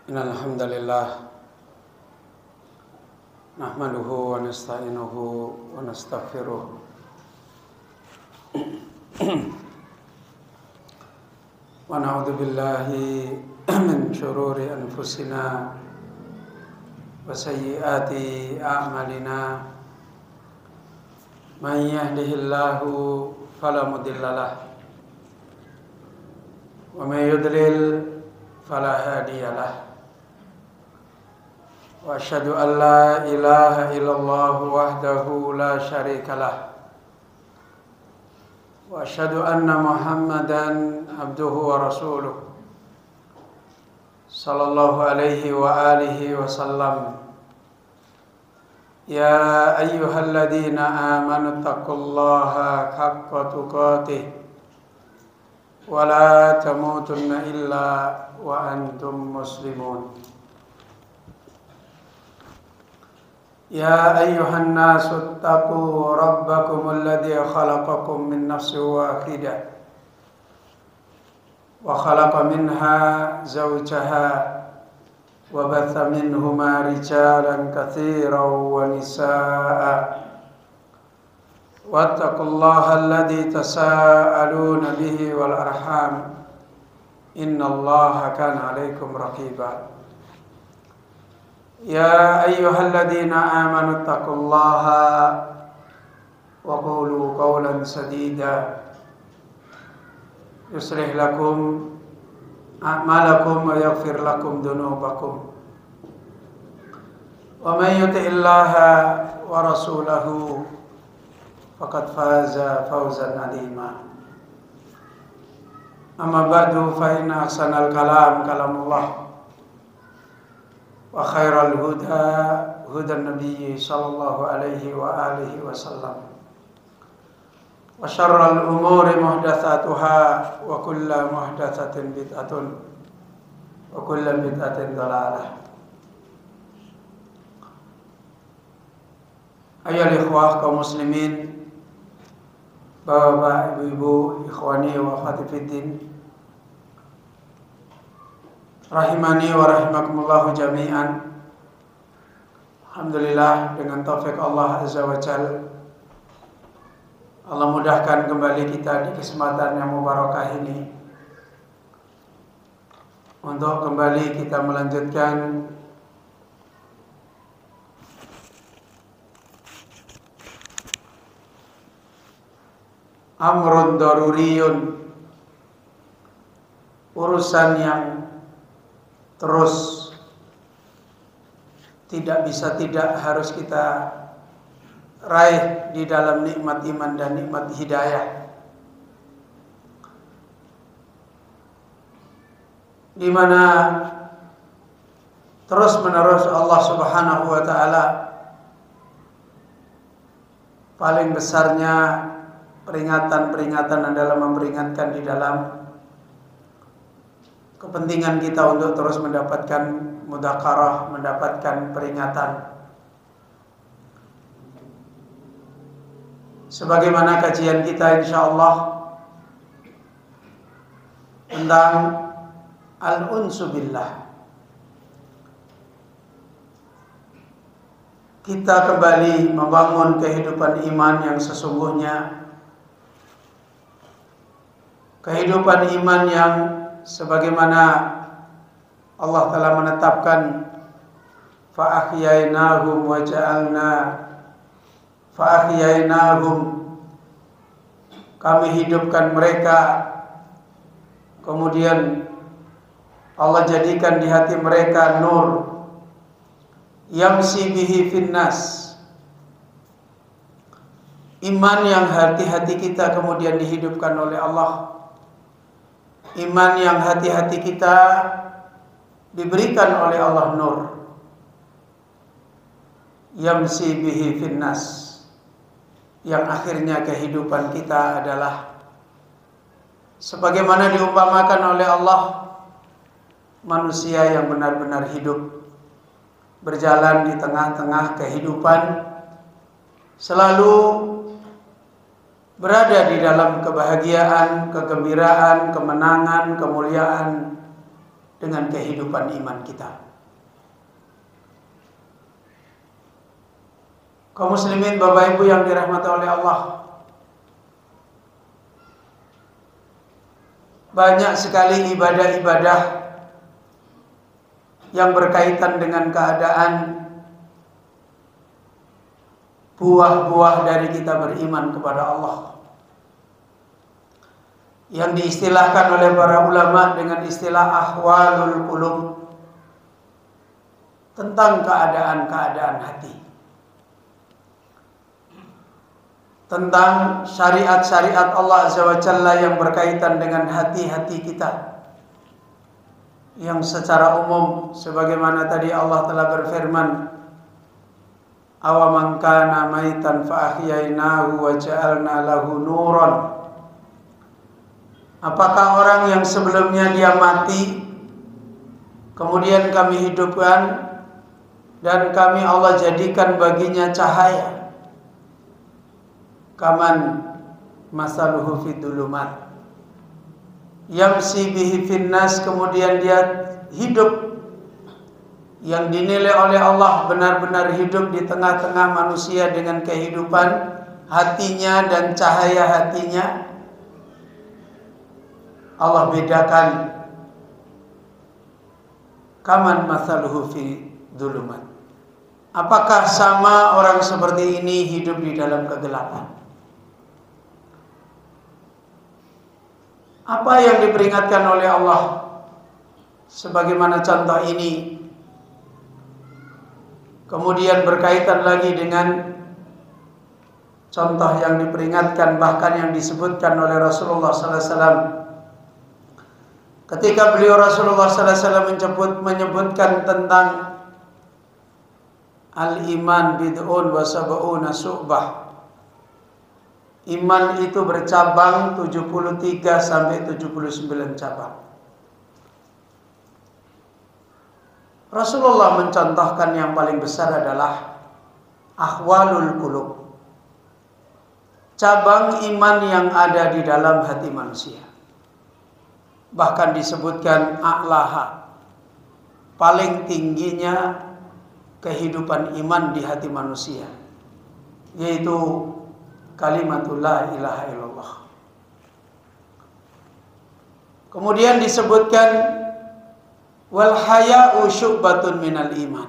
Innal hamdalillah nahmaduhu wa nasta'inuhu wa nastaghfiruh wa na'udzu billahi min shururi anfusina wa sayyiati a'malina man yahdihillahu fala mudilla lahu wa may yudlil fala hadiya lahu wa asyhadu an la ilaha illallah wahdahu la syarika lah wa asyhadu anna Muhammadan abduhu wa rasuluh sallallahu alaihi wa alihi wa sallam. Ya ayyuhalladzina amanu taqullaha haqqa tuqatih wa la tamutunna illa wa antum muslimun. Ya ayyuhan nasu attaqu rabbakum alladhi khalaqakum min nafsin wahidah wa khalaqa minha zawjaha wa batha minhuma rijalan katsiran wa nisaa'a wattaqullaha alladhi tasaaluna bihi wal arham innallaha kana 'alaikum raqiba. Ya ayyuhalladzina amanu taqullaha wa qulu qawlan sadida yuslih lakum a'malakum wa yaghfir lakum dhunubakum wa may yuti'illaha wa rasulahu faqad faza fawzan 'azima. Amma ba'du fa inna ahsanal kalam kalamullah wa khairal huda hudan nabiyyi sallallahu alaihi wa alihi wasallam wa syarral umuri muhdatsatuha wa kullu muhdatsatin bid'atun wa kullu bid'atin dhalalah. Ayyuhal ikhwah kaum muslimin, bapak, ibu-ibu, ikhwani wa akhwati fiddin, rahimani wa rahimakumullahu jami'an. Alhamdulillah, dengan taufik Allah Azza wa Jalla, Allah mudahkan kembali kita di kesempatan yang mubarakah ini untuk kembali kita melanjutkan amrun daruriyun, urusan yang terus tidak bisa tidak harus kita raih di dalam nikmat iman dan nikmat hidayah, di mana terus menerus Allah Subhanahu wa taala paling besarnya peringatan-peringatan adalah memperingatkan di dalam kepentingan kita untuk terus mendapatkan mudzakarah, mendapatkan peringatan. Sebagaimana kajian kita insyaallah tentang al-unsu billah, kita kembali membangun kehidupan iman yang sesungguhnya, kehidupan iman yang sebagaimana Allah telah menetapkan, fa ahyainahum wa ja'alna fa ahyainahum, kami hidupkan mereka, kemudian Allah jadikan di hati mereka nur yamsi bihi finnas, iman yang hati-hati kita kemudian dihidupkan oleh Allah, iman yang hati-hati kita diberikan oleh Allah nur yamsi bihi finnas, yang akhirnya kehidupan kita adalah sebagaimana diumpamakan oleh Allah, manusia yang benar-benar hidup, berjalan di tengah-tengah kehidupan, selalu berada di dalam kebahagiaan, kegembiraan, kemenangan, kemuliaan, dengan kehidupan iman kita. Kaum muslimin, Bapak Ibu yang dirahmati oleh Allah, banyak sekali ibadah-ibadah yang berkaitan dengan keadaan buah-buah dari kita beriman kepada Allah, yang diistilahkan oleh para ulama dengan istilah ahwalul qulub, tentang keadaan-keadaan hati, tentang syariat-syariat Allah Azza wa Jalla yang berkaitan dengan hati-hati kita, yang secara umum sebagaimana tadi Allah telah berfirman, awaman kana maitan fa ahyainahu wa ja'alna lahu nuran. Apakah orang yang sebelumnya dia mati kemudian kami hidupkan dan kami Allah jadikan baginya cahaya? Kaman masaluhu fid dulumat yamsi bihi finnas, kemudian dia hidup yang dinilai oleh Allah benar-benar hidup di tengah-tengah manusia dengan kehidupan hatinya dan cahaya hatinya. Allah bedakan kaman masaluhu fi dulumat. Apakah sama orang seperti ini hidup di dalam kegelapan? Apa yang diperingatkan oleh Allah sebagaimana contoh ini kemudian berkaitan lagi dengan contoh yang diperingatkan, bahkan yang disebutkan oleh Rasulullah sallallahu alaihi wasallam ketika beliau Rasulullah sallallahu alaihi wasallam menyebutkan tentang al-iman bid'un wa sab'una syu'bah. Iman itu bercabang 73 sampai 79 cabang. Rasulullah mencontohkan yang paling besar adalah ahwalul qulub, cabang iman yang ada di dalam hati manusia. Bahkan disebutkan a'laha, paling tingginya kehidupan iman di hati manusia, yaitu kalimatul la ilaha illallah. Kemudian disebutkan wal haya'u syu'batun minal iman,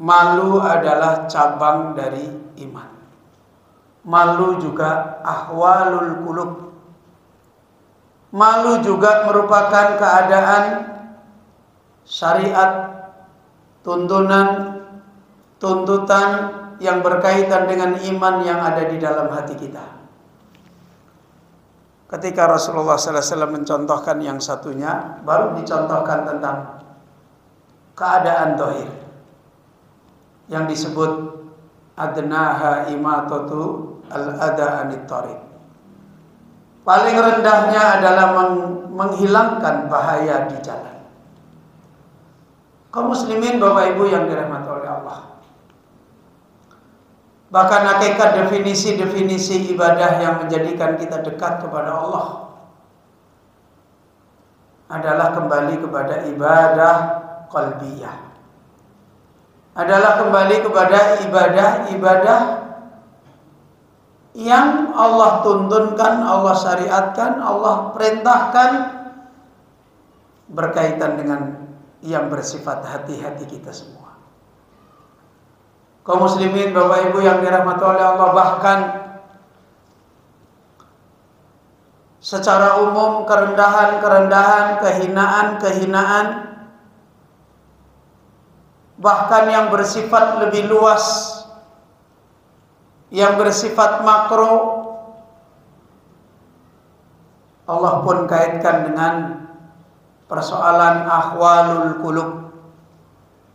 malu adalah cabang dari iman. Malu juga ahwalul qulub. Malu juga merupakan keadaan syariat, tuntunan, tuntutan yang berkaitan dengan iman yang ada di dalam hati kita. Ketika Rasulullah sallallahu alaihi wasallam mencontohkan yang satunya, baru dicontohkan tentang keadaan zahir yang disebut adnaha imatatu al-adha anit thariq. Paling rendahnya adalah menghilangkan bahaya di jalan. Kaum muslimin, Bapak Ibu yang dirahmati oleh Allah, bahkan hakikat definisi-definisi ibadah yang menjadikan kita dekat kepada Allah adalah kembali kepada ibadah qalbiyah, adalah kembali kepada ibadah-ibadah yang Allah tuntunkan, Allah syariatkan, Allah perintahkan, berkaitan dengan yang bersifat hati-hati kita semua. Kaum muslimin, Bapak Ibu yang dirahmati oleh Allah, bahkan secara umum kerendahan-kerendahan, kehinaan-kehinaan, bahkan yang bersifat lebih luas, yang bersifat makro, Allah pun kaitkan dengan persoalan ahwalul qulub,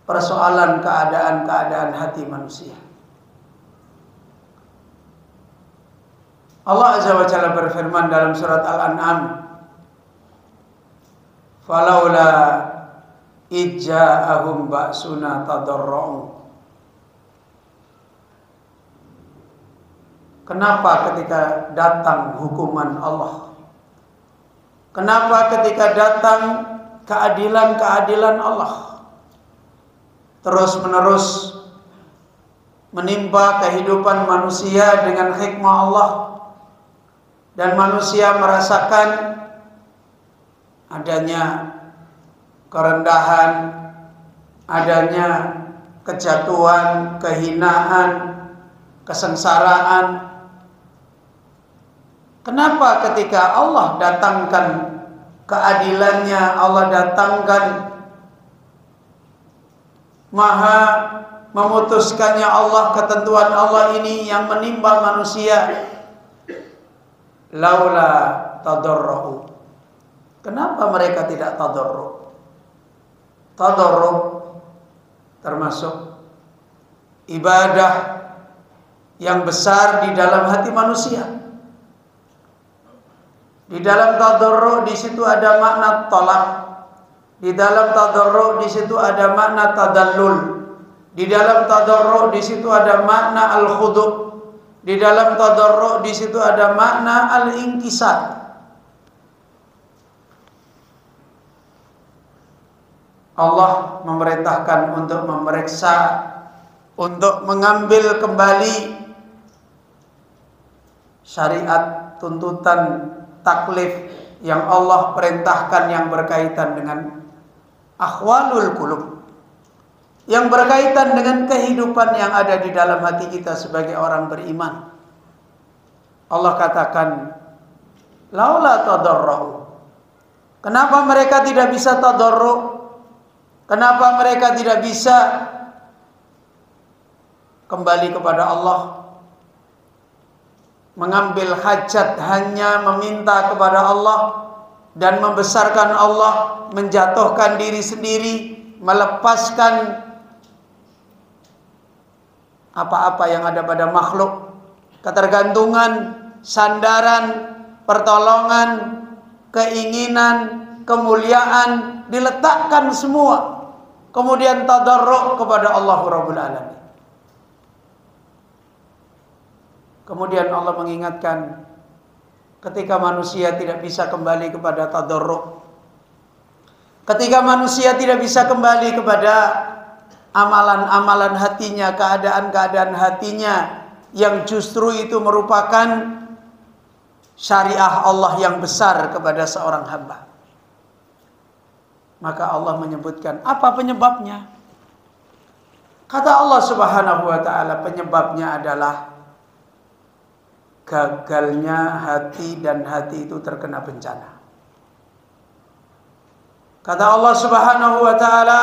persoalan keadaan-keadaan hati manusia. Allah Azza wa Jalla berfirman dalam surat Al-An'am, "Falaula ijja'ahum ba'suna tadarra'u." Kenapa ketika datang hukuman Allah, Kenapa ketika datang keadilan-keadilan Allah terus-menerus menimpa kehidupan manusia dengan hikmah Allah, dan manusia merasakan adanya kerendahan, adanya kejatuhan, kehinaan, kesengsaraan. Kenapa ketika Allah datangkan keadilannya, Allah datangkan maha memutuskannya Allah, ketentuan Allah ini yang menimpa manusia, laula tadarru. Kenapa mereka tidak tadarru? Tadarru termasuk ibadah yang besar di dalam hati manusia. Di dalam tadarru di situ ada makna tolak. Di dalam tadarru di situ ada makna tadallul. Di dalam tadarru di situ ada makna al-khudu'. Di dalam tadarru di situ ada makna al-inkisar. Allah memerintahkan untuk memeriksa, untuk mengambil kembali syariat, tuntutan, taklif yang Allah perintahkan yang berkaitan dengan ahwalul qulub, yang berkaitan dengan kehidupan yang ada di dalam hati kita sebagai orang beriman. Allah katakan, laula tadarru. Kenapa mereka tidak bisa tadarru? Kenapa mereka tidak bisa kembali kepada Allah, mengambil hajat, hanya meminta kepada Allah dan membesarkan Allah, menjatuhkan diri sendiri, melepaskan apa-apa yang ada pada makhluk, ketergantungan, sandaran, pertolongan, keinginan, kemuliaan, diletakkan semua, kemudian tadarru' kepada Allah Rabbul Alamin. Kemudian Allah mengingatkan, ketika manusia tidak bisa kembali kepada tadarru', ketika manusia tidak bisa kembali kepada amalan-amalan hatinya, keadaan-keadaan hatinya yang justru itu merupakan syariah Allah yang besar kepada seorang hamba, maka Allah menyebutkan apa penyebabnya. Kata Allah Subhanahu wa taala, penyebabnya adalah gagalnya hati, dan hati itu terkena bencana. Kata Allah Subhanahu wa taala,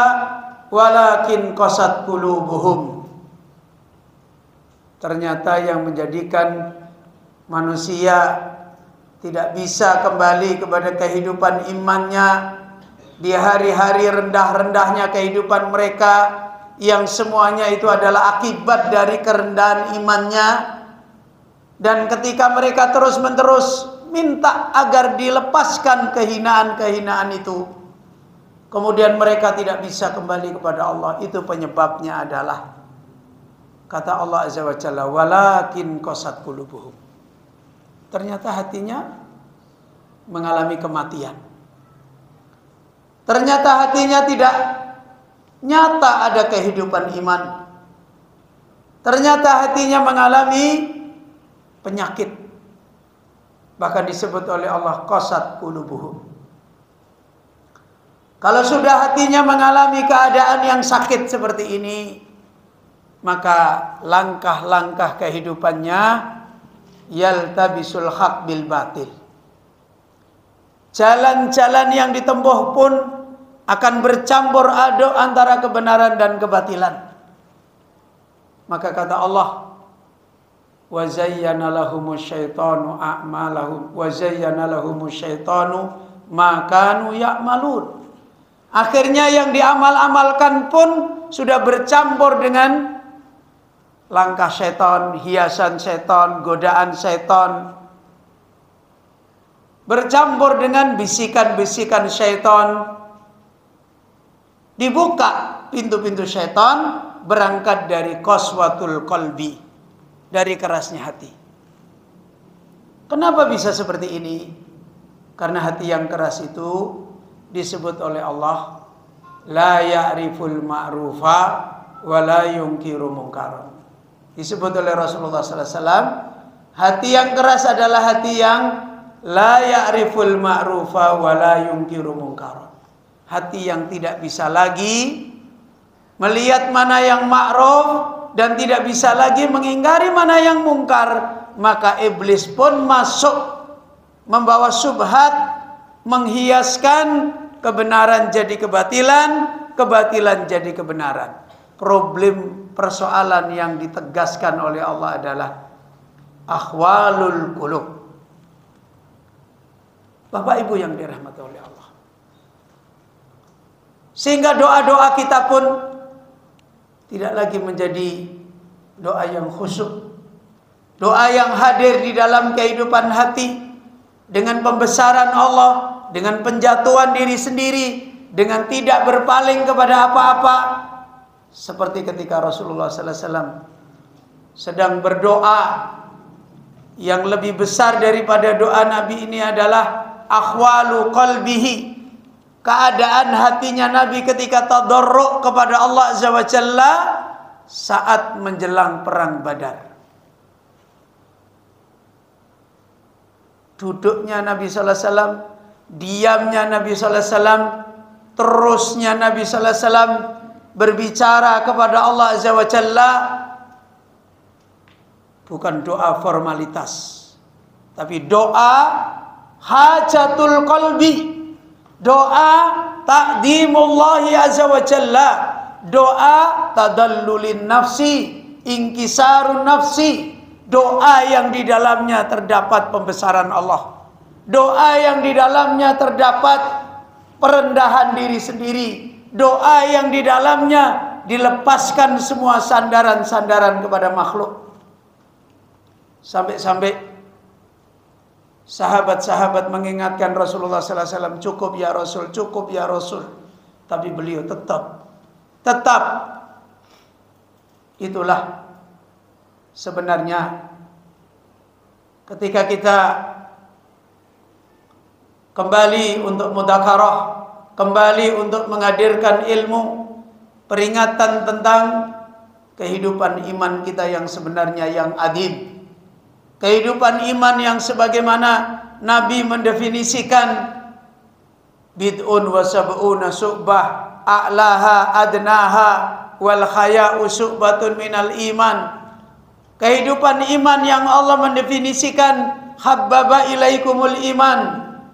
walakin qasat qulubuhum. Ternyata yang menjadikan manusia tidak bisa kembali kepada kehidupan imannya di hari-hari rendah-rendahnya kehidupan mereka, yang semuanya itu adalah akibat dari kerendahan imannya. Dan ketika mereka terus-menerus minta agar dilepaskan kehinaan-kehinaan itu, kemudian mereka tidak bisa kembali kepada Allah. Itu penyebabnya adalah, kata Allah Azza wa Jalla, walakin qasat qulubuhum. Ternyata hatinya mengalami kematian. Ternyata hatinya tidak nyata ada kehidupan iman. Ternyata hatinya mengalami penyakit. Bahkan disebut oleh Allah qasat qulubuhum. Kalau sudah hatinya mengalami keadaan yang sakit seperti ini, maka langkah-langkah kehidupannya yaltabisul haq bil batil. Jalan-jalan yang ditempuh pun akan bercampur aduk antara kebenaran dan kebatilan. Maka kata Allah, wa zayyana lahumus syaitanu a'malahum wa zayyana lahumus syaitanu ma kanu ya'malun. Akhirnya yang diamal-amalkan pun sudah bercampur dengan langkah setan, hiasan setan, godaan setan, bercampur dengan bisikan-bisikan setan. Dibuka pintu-pintu setan, berangkat dari qaswatul qalbi, dari kerasnya hati. Kenapa bisa seperti ini? Karena hati yang keras itu disebut oleh Allah la ya'riful ma'rufa wa la yunkiru munkaran. Disebut oleh Rasulullah sallallahu alaihi wasallam, hati yang keras adalah hati yang la ya'riful ma'rufa wa la yunkiru munkaran. Hati yang tidak bisa lagi melihat mana yang ma'ruf dan tidak bisa lagi mengingkari mana yang mungkar. Maka iblis pun masuk membawa syubhat, menghiaskan kebenaran jadi kebatilan, kebatilan jadi kebenaran. Problem persoalan yang ditegaskan oleh Allah adalah ahwalul qulub. Bapak Ibu yang dirahmati oleh Allah. Sehingga doa-doa kita pun tidak lagi menjadi doa yang khusyuk, doa yang hadir di dalam kehidupan hati, dengan pembesaran Allah, dengan penjatuhan diri sendiri, dengan tidak berpaling kepada apa-apa. Seperti ketika Rasulullah sallallahu alaihi wasallam sedang berdoa, yang lebih besar daripada doa Nabi ini adalah ahwalu qalbihi, keadaan hatinya Nabi ketika tadarruk kepada Allah Azza wa Jalla saat menjelang perang Badar. Duduknya Nabi sallallahu alaihi wasallam, diamnya Nabi sallallahu alaihi wasallam, terusnya Nabi sallallahu alaihi wasallam berbicara kepada Allah Azza wa Jalla bukan doa formalitas, tapi doa hajatul qalbi, doa ta'dimullahi Azza wa Jalla, doa tadallulin nafsi, inkisarun nafsi, doa yang di dalamnya terdapat pembesaran Allah, doa yang di dalamnya terdapat perendahan diri sendiri, doa yang di dalamnya dilepaskan semua sandaran-sandaran kepada makhluk. Sampai-sampai sahabat-sahabat mengingatkan Rasulullah sallallahu alaihi wasallam, cukup ya Rasul, cukup ya Rasul. Tapi beliau tetap itulah sebenarnya ketika kita kembali untuk mudzakarah, kembali untuk menghadirkan ilmu, peringatan tentang kehidupan iman kita yang sebenarnya yang adim, kehidupan iman yang sebagaimana Nabi mendefinisikan bid'un wa sab'una syu'bah a'laha adnaha wal khaya'u syu'batun minal iman. Kehidupan iman yang Allah mendefinisikan habbaba ilaikumul iman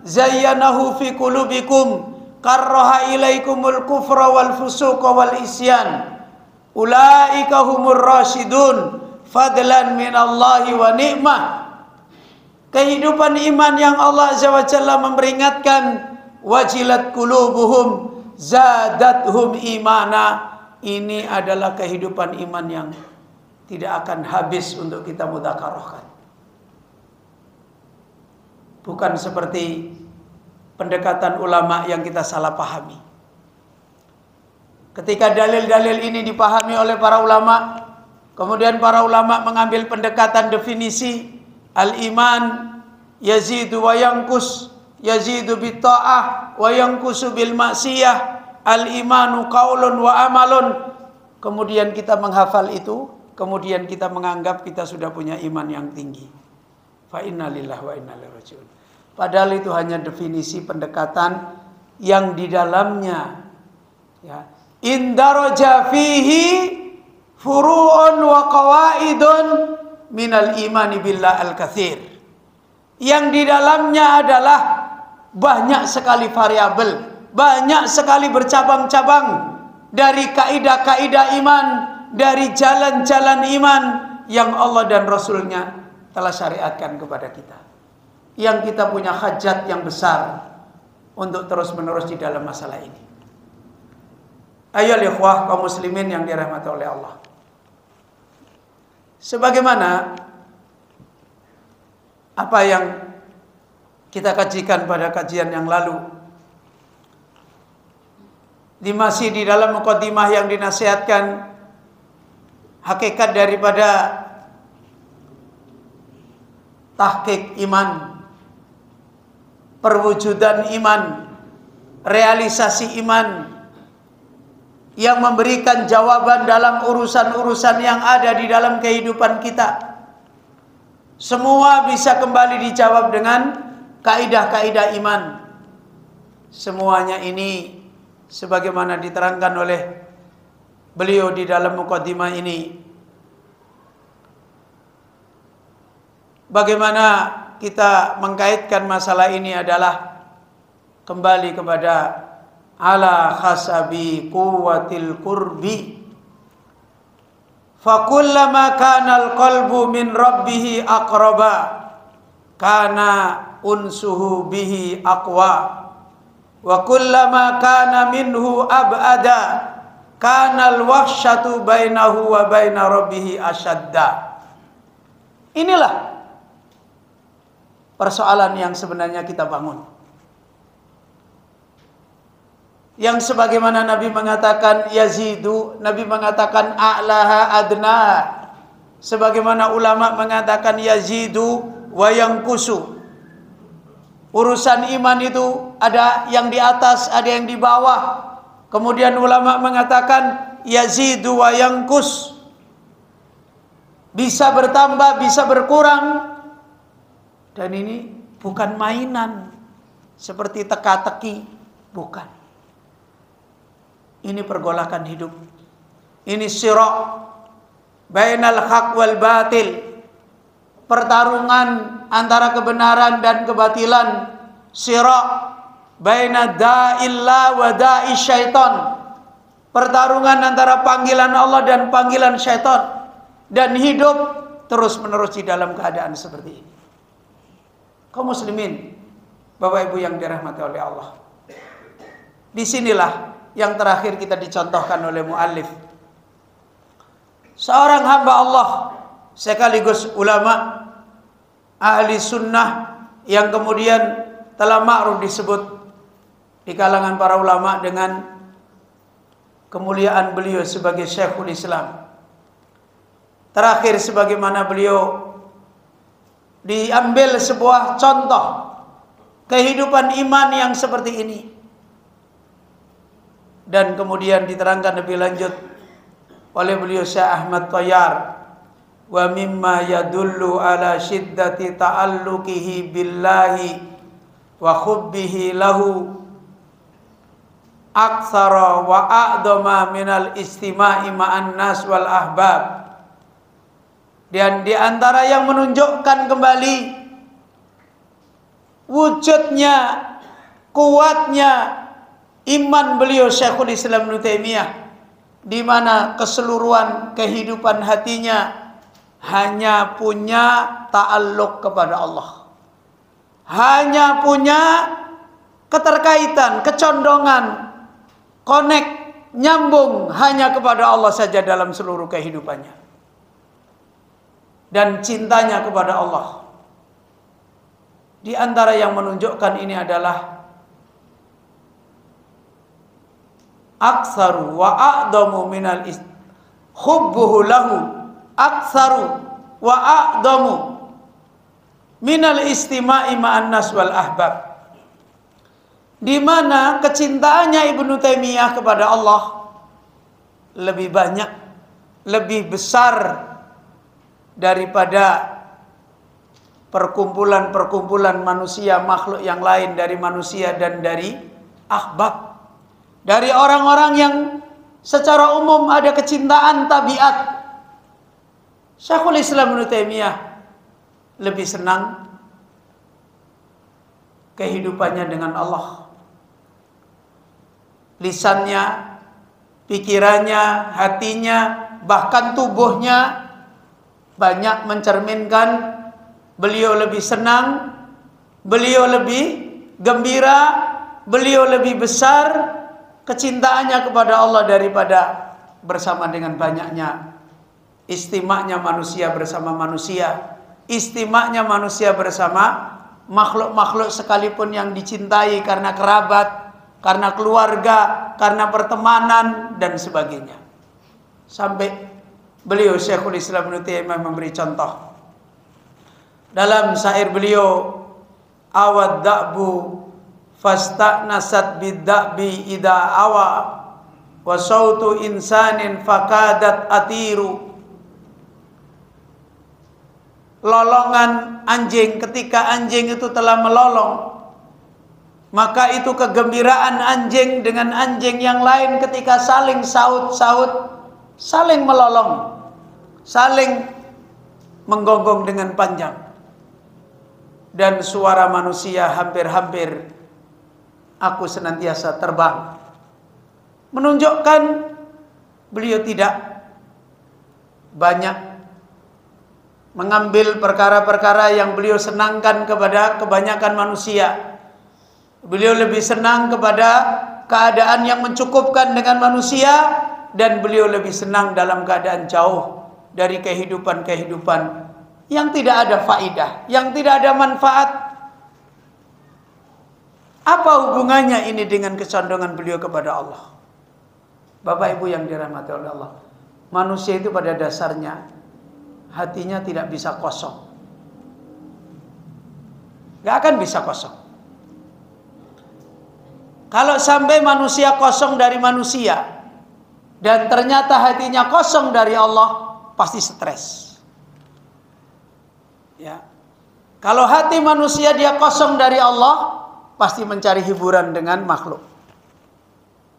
zayyanahu fi qulubikum karraha ilaikumul kufra wal fusuqa wal isyan ulaika humur rasyidun fadlan minallahi wa ni'mah. Kehidupan iman yang Allah Azza wa Jalla memperingatkan wajilat qulubuhum zadathum imana. Ini adalah kehidupan iman yang tidak akan habis untuk kita mudzakarahkan. Bukan seperti pendekatan ulama yang kita salah pahami. Ketika dalil-dalil ini dipahami oleh para ulama, kemudian para ulama mengambil pendekatan definisi al-iman yazidu wa yanqus, yazidu bit ta'ah wa yanqusu bil ma'siyah, al-imanu qaulun wa amalun. Kemudian kita menghafal itu, kemudian kita menganggap kita sudah punya iman yang tinggi. Fa inna lillahi wa inna ilaihi raji'un. Padahal itu hanya definisi pendekatan yang di dalamnya ya, indaraja fihi furu'un wa qawaidun minal imani billah al-katsir. Yang di dalamnya adalah banyak sekali variabel, banyak sekali bercabang-cabang dari kaidah-kaidah iman, dari jalan-jalan iman yang Allah dan Rasulnya telah syariatkan kepada kita. Yang kita punya hajat yang besar untuk terus-menerus di dalam masalah ini. Ayo ikhwah kaum muslimin yang dirahmati oleh Allah. Sebagaimana apa yang kita kajikan pada kajian yang lalu, masih di dalam mukadimah yang dinasihatkan hakikat daripada tahqiq iman, perwujudan iman, realisasi iman, yang memberikan jawaban dalam urusan-urusan yang ada di dalam kehidupan kita. Semua bisa kembali dijawab dengan kaidah-kaidah iman. Semuanya ini sebagaimana diterangkan oleh beliau di dalam muqaddimah ini. Bagaimana kita mengkaitkan masalah ini adalah kembali kepada ala khasabi quwwatil qurbi. Fakullama kana al-qalbu min rabbih aqraba kana unsuhu bihi aqwa wa kullama kana minhu ab'ada kana al-wahsyatu bainahu wa baina rabbih ashadda. Inilah persoalan yang sebenarnya kita bangun. Yang sebagaimana Nabi mengatakan yazidu, Nabi mengatakan a'laha adnaha. Sebagaimana ulama mengatakan yazidu wa yanqusu. Urusan iman itu ada yang di atas, ada yang di bawah. Kemudian ulama mengatakan yazidu wa yanqus. Bisa bertambah, bisa berkurang. Dan ini bukan mainan seperti teka-teki, bukan. Ini pergolakan hidup. Ini sirah bainal haq wal batil. Pertarungan antara kebenaran dan kebatilan. Sirah baina da'illah wa da'i syaitan. Pertarungan antara panggilan Allah dan panggilan syaitan. Dan hidup terus menerus di dalam keadaan seperti ini. Kaum muslimin, Bapak Ibu yang dirahmati oleh Allah. Disinilah yang terakhir kita dicontohkan oleh muallif. Seorang hamba Allah sekaligus ulama ahli sunnah yang kemudian telah ma'ruf disebut di kalangan para ulama dengan kemuliaan beliau sebagai Syekhul Islam. Terakhir sebagaimana beliau diambil sebuah contoh kehidupan iman yang seperti ini. Dan kemudian diterangkan lebih lanjut oleh beliau Syekh Ahmad Thayyar, wa mimma yadullu ala syiddati ta'alluqihi billahi wa hubbihi lahu aktsara wa a'dama minal istima'i ma'an nas wal ahbab. Dan di antara yang menunjukkan kembali wujudnya, kuatnya iman beliau Syekhul Islam Ibnu Taimiyah, di mana keseluruhan kehidupan hatinya hanya punya ta'alluq kepada Allah. Hanya punya keterkaitan, kecondongan, connect, nyambung hanya kepada Allah saja dalam seluruh kehidupannya. Dan cintanya kepada Allah. Di antara yang menunjukkan ini adalah aktsaru wa a'damu minal hubbuhu lahu aktsaru wa a'damu minal istima'i ma'an nas wal ahbab. Di mana kecintaannya Ibnu Taimiyah kepada Allah lebih banyak, lebih besar daripada perkumpulan-perkumpulan manusia, makhluk yang lain dari manusia dan dari ahbab. Dari orang-orang yang secara umum ada kecintaan tabiat. Syekhul Islam Ibnu Taimiyah lebih senang kehidupannya dengan Allah. Lisannya, pikirannya, hatinya, bahkan tubuhnya banyak mencerminkan beliau lebih senang, beliau lebih gembira, beliau lebih besar kecintaannya kepada Allah daripada bersama dengan banyaknya istima'nya manusia bersama manusia, istima'nya manusia bersama makhluk-makhluk sekalipun yang dicintai karena kerabat, karena keluarga, karena pertemanan dan sebagainya. Sampai beliau Syekhul Islam Ibnu Taimiyah memberi contoh dalam syair beliau awad da'bu fasta'nasat bid-da'bi idza awa wa sautu insanin fakadat atiru. Lolongan anjing, ketika anjing itu telah melolong, maka itu kegembiraan anjing dengan anjing yang lain ketika saling saut-saut, saling melolong, saling menggonggong dengan panjang. Dan suara manusia hampir-hampir aku senantiasa terbang, menunjukkan beliau tidak banyak mengambil perkara-perkara yang beliau senangkan kepada kebanyakan manusia. Beliau lebih senang kepada keadaan yang mencukupkan dengan manusia, dan beliau lebih senang dalam keadaan jauh dari kehidupan-kehidupan yang tidak ada faidah, yang tidak ada manfaat. Apa hubungannya ini dengan kecondongan beliau kepada Allah? Bapak Ibu yang dirahmati oleh Allah, manusia itu pada dasarnya hatinya tidak bisa kosong. Gak akan bisa kosong. Kalau sampai manusia kosong dari manusia dan ternyata hatinya kosong dari Allah, pasti stres. Ya. Kalau hati manusia dia kosong dari Allah, pasti mencari hiburan dengan makhluk.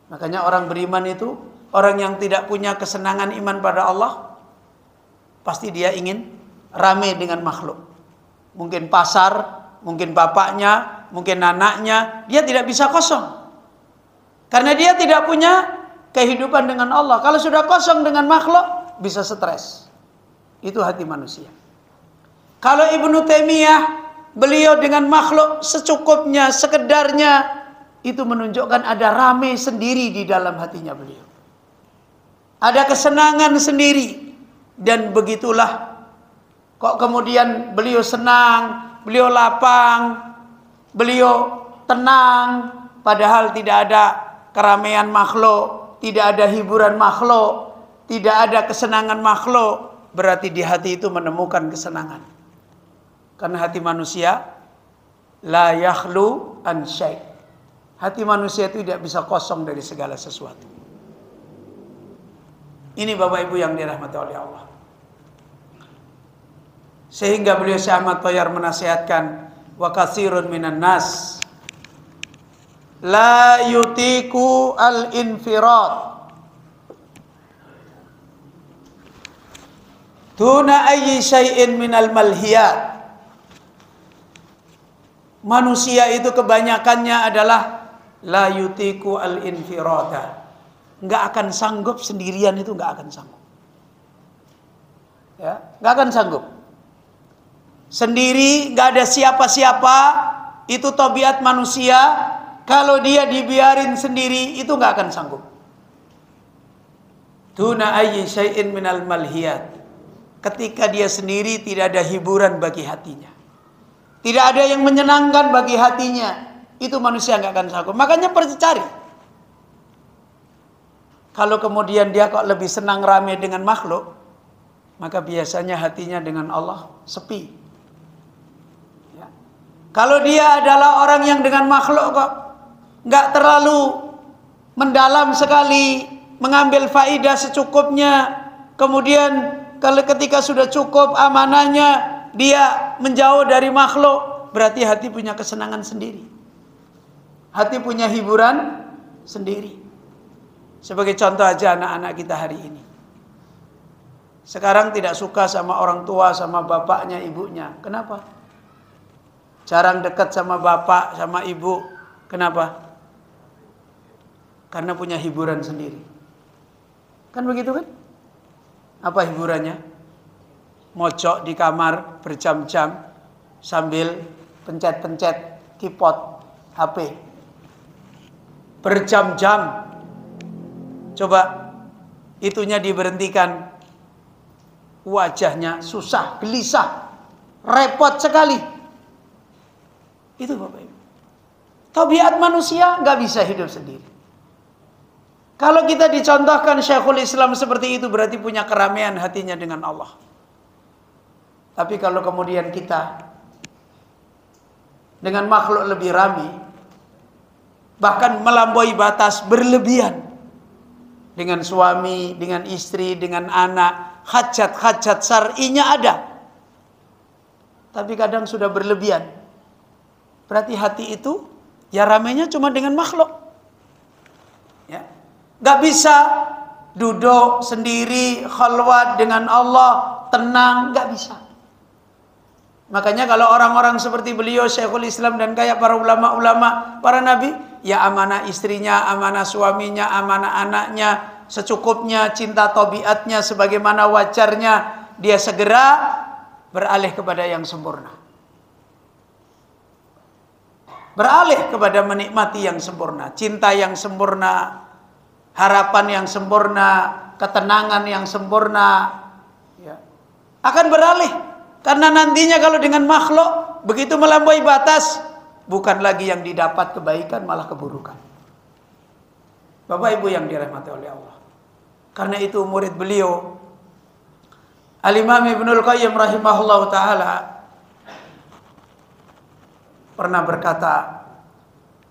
Makanya orang beriman itu, orang yang tidak punya kesenangan iman pada Allah, pasti dia ingin rame dengan makhluk. Mungkin pasar, mungkin bapaknya, mungkin anaknya, dia tidak bisa kosong. Karena dia tidak punya kehidupan dengan Allah. Kalau sudah kosong dengan makhluk, bisa stres. Itu hati manusia. Kalau Ibnu Taimiyah, beliau dengan makhluk secukupnya, sekedarnya, itu menunjukkan ada rame sendiri di dalam hatinya beliau. Ada kesenangan sendiri. Dan begitulah kok kemudian beliau senang, beliau lapang, beliau tenang, padahal tidak ada keramaian makhluk, tidak ada hiburan makhluk, tidak ada kesenangan makhluk. Berarti di hati itu menemukan kesenangan. Karena hati manusia la yakhlu an syai'. Hati manusia itu tidak bisa kosong dari segala sesuatu. Ini Bapak Ibu yang dirahmati oleh Allah. Sehingga beliau Syekh Ahmad Thoyar menasihatkan, wa katsirun minan nas la yutiku al-infirad tuna ayyi syai'in minal malhiyat. Manusia itu kebanyakannya adalah la yutiku al-infirada. Enggak akan sanggup sendirian, itu enggak akan sanggup. Ya, enggak akan sanggup. Sendiri, enggak ada siapa-siapa, itu tabiat manusia. Kalau dia dibiarin sendiri, itu enggak akan sanggup. Tuna ayyi syai'in minal malhiyat. Ketika dia sendiri, tidak ada hiburan bagi hatinya, tidak ada yang menyenangkan bagi hatinya, itu manusia enggak akan sanggup. Makanya cari. Kalau kemudian dia kok lebih senang rame dengan makhluk, maka biasanya hatinya dengan Allah sepi. Ya. Kalau dia adalah orang yang dengan makhluk kok nggak terlalu mendalam sekali, mengambil faidah secukupnya, kemudian kalau ketika sudah cukup amanahnya dia menjauh dari makhluk, berarti hati punya kesenangan sendiri, hati punya hiburan sendiri. Sebagai contoh aja anak-anak kita hari ini. Sekarang tidak suka sama orang tua, sama bapaknya, ibunya. Kenapa? Jarang dekat sama bapak, sama ibu. Kenapa? Karena punya hiburan sendiri. Kan begitu kan? Apa hiburannya? Mojok di kamar berjam-jam sambil pencet-pencet keyboard HP. Berjam-jam. Coba itunya diberhentikan, wajahnya susah, gelisah, repot sekali. Itu Bapak Ibu. Tabiat manusia nggak bisa hidup sendiri. Kalau kita dicontohkan Syekhul Islam seperti itu, berarti punya keramaian hatinya dengan Allah. Tapi kalau kemudian kita dengan makhluk lebih ramai, bahkan melampaui batas, berlebihan dengan suami, dengan istri, dengan anak, hajat-hajat syar'inya ada, tapi kadang sudah berlebihan. Berarti hati itu ya ramainya cuma dengan makhluk, ya, nggak bisa duduk sendiri khalwat dengan Allah tenang, nggak bisa. Makanya kalau orang-orang seperti beliau, Syekhul Islam, dan kayak para ulama-ulama, para nabi, ya amanah istrinya, amanah suaminya, amanah anaknya, secukupnya, cinta tabiatnya sebagaimana wajarnya, dia segera beralih kepada yang sempurna. Beralih kepada menikmati yang sempurna, cinta yang sempurna, harapan yang sempurna, ketenangan yang sempurna, ya, akan beralih. Karena nantinya kalau dengan makhluk begitu melampaui batas, bukan lagi yang didapat kebaikan, malah keburukan. Bapak Ibu yang dirahmati oleh Allah. Karena itu murid beliau Al-Imam Ibnul Qayyim rahimahullahu ta'ala pernah berkata,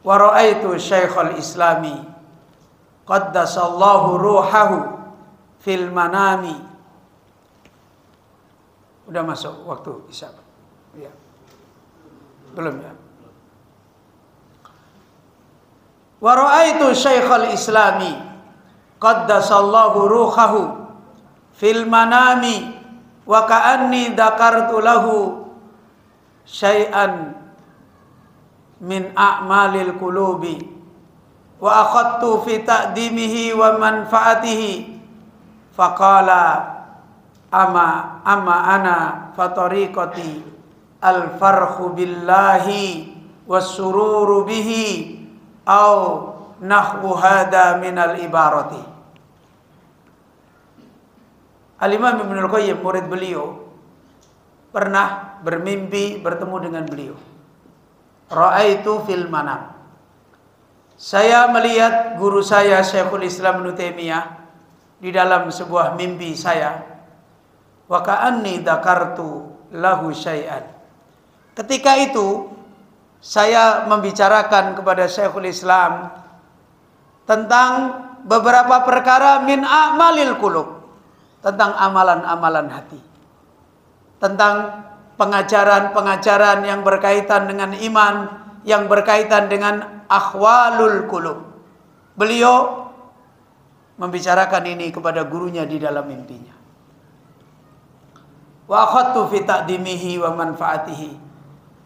wa ra'aitu Syekhul Islami qaddasallahu ruhahu fil manami. Udah masuk waktu Isya? Ya. Belum ya? Wa ra'aitu Syekhul Islami qaddasallahu ruhahu fil manami wa ka'anni dzakartu lahu syai'an min a'malil qulubi wa akhadtu fi ta'dimihi wa manfaatihi faqala ama ana fatariqati al-farhu billahi was-sururu bihi au nahwu hada minal ibarati. Al-Imam Ibnul Qayyim, murid beliau, pernah bermimpi bertemu dengan beliau. Ra'aitu fil manam. Saya melihat guru saya Syekhul Islam Ibnu Taimiyah di dalam sebuah mimpi saya. Wa ka'anni dzakartu lahu syai'an. Ketika itu saya membicarakan kepada Syekhul Islam tentang beberapa perkara min a'malil qulub, tentang amalan-amalan hati, tentang pengajaran-pengajaran yang berkaitan dengan iman, yang berkaitan dengan akhwalul qulub. Beliau membicarakan ini kepada gurunya di dalam mimpinya. Wa akhadtu fi ta'dimihi wa manfaatihi.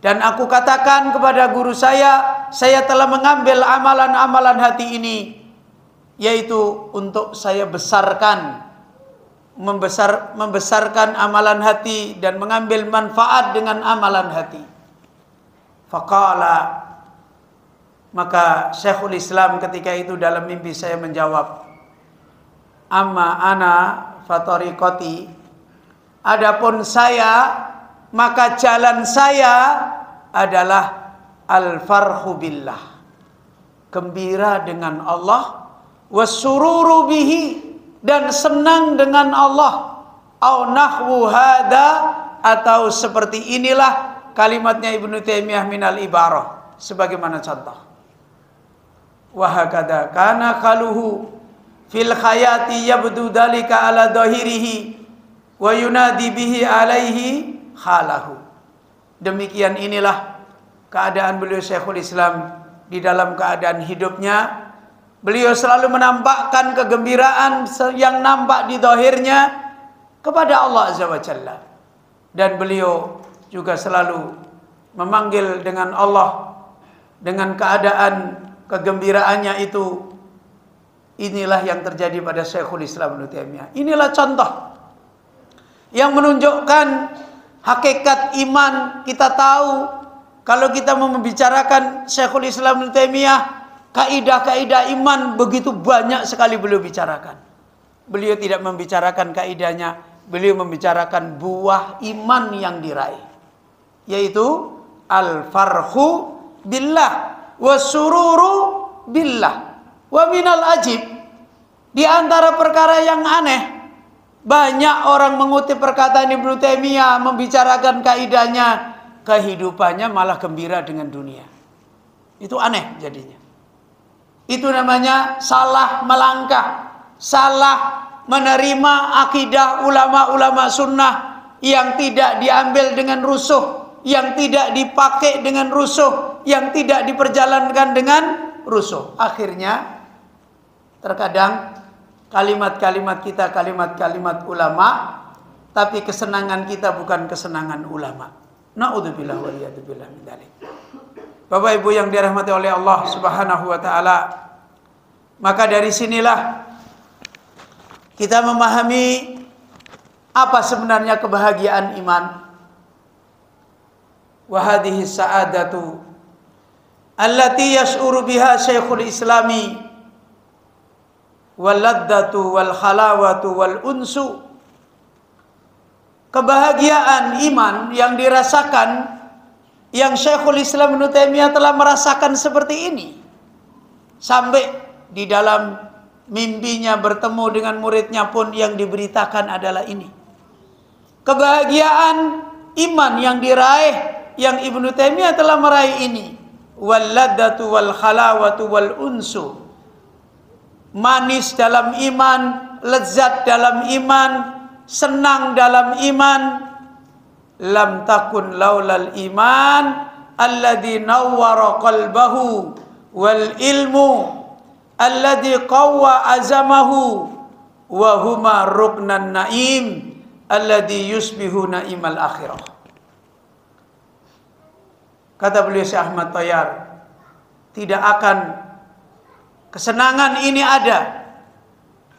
Dan aku katakan kepada guru saya telah mengambil amalan-amalan hati ini, yaitu untuk saya besarkan, membesarkan amalan hati dan mengambil manfaat dengan amalan hati. Faqala, maka Syekhul Islam ketika itu dalam mimpi saya menjawab, amma ana fatariqati, adapun saya, maka jalan saya adalah al-farhu billah, gembira dengan Allah, wassururu bihi, dan senang dengan Allah, au nahwu hada, atau seperti inilah kalimatnya Ibnu Taimiyah minal ibarah, sebagaimana contoh. Wa hakada kana khaluhu fil hayati yabdu dalika ala dhahirihi wa yunadi bihi alaihi halahu. Demikian inilah keadaan beliau Syekhul Islam di dalam keadaan hidupnya. Beliau selalu menampakkan kegembiraan yang nampak di zahirnya kepada Allah Azza wa Jalla. Dan beliau juga selalu memanggil dengan Allah dengan keadaan kegembiraannya itu. Inilah yang terjadi pada Syekhul Islam Ibnu Taimiyah. Inilah contoh yang menunjukkan hakikat iman. Kita tahu kalau kita membicarakan Syekhul Islam Ibnu Taimiyah, kaidah-kaidah iman begitu banyak sekali beliau bicarakan. Beliau tidak membicarakan kaidahnya, beliau membicarakan buah iman yang diraih, yaitu al-farhu billah wasururu billah. Wa minal ajib, di antara perkara yang aneh, banyak orang mengutip perkataan Ibnu Taimiyah membicarakan kaidahnya, kehidupannya malah gembira dengan dunia. Itu aneh jadinya. Itu namanya salah melangkah, salah menerima akidah ulama-ulama sunnah yang tidak diambil dengan rusuh, yang tidak dipakai dengan rusuh, yang tidak diperjalankan dengan rusuh. Akhirnya terkadang kalimat-kalimat kita kalimat-kalimat ulama, tapi kesenangan kita bukan kesenangan ulama. Na'udzubillah wa liyadzubillah min dzalik. Bapak Ibu yang dirahmati oleh Allah Subhanahu wa taala, maka dari sinilah kita memahami apa sebenarnya kebahagiaan iman. Wa hadhihi sa'adatu allati yash'uru biha Syekhul Islami wal laddatu wal khalawatu wal unsu. Kebahagiaan iman yang dirasakan, yang Syekhul Islam Ibnu Taimiyah telah merasakan seperti ini, sampai di dalam mimpinya bertemu dengan muridnya pun yang diberitakan adalah ini. Kebahagiaan iman yang diraih, yang Ibnu Taimiyah telah meraih ini, wal laddatu wal khalawatu wal unsu. Manis dalam iman, lezat dalam iman, senang dalam iman. Lam takun laulal iman alladhi nawwara qalbahu wal ilmu alladhi qawwa azamahu wa huma ruknan naim alladhi yusbihu naimal akhirah. Kata beliau Syekh Ahmad Thayyar, tidak akan kesenangan ini ada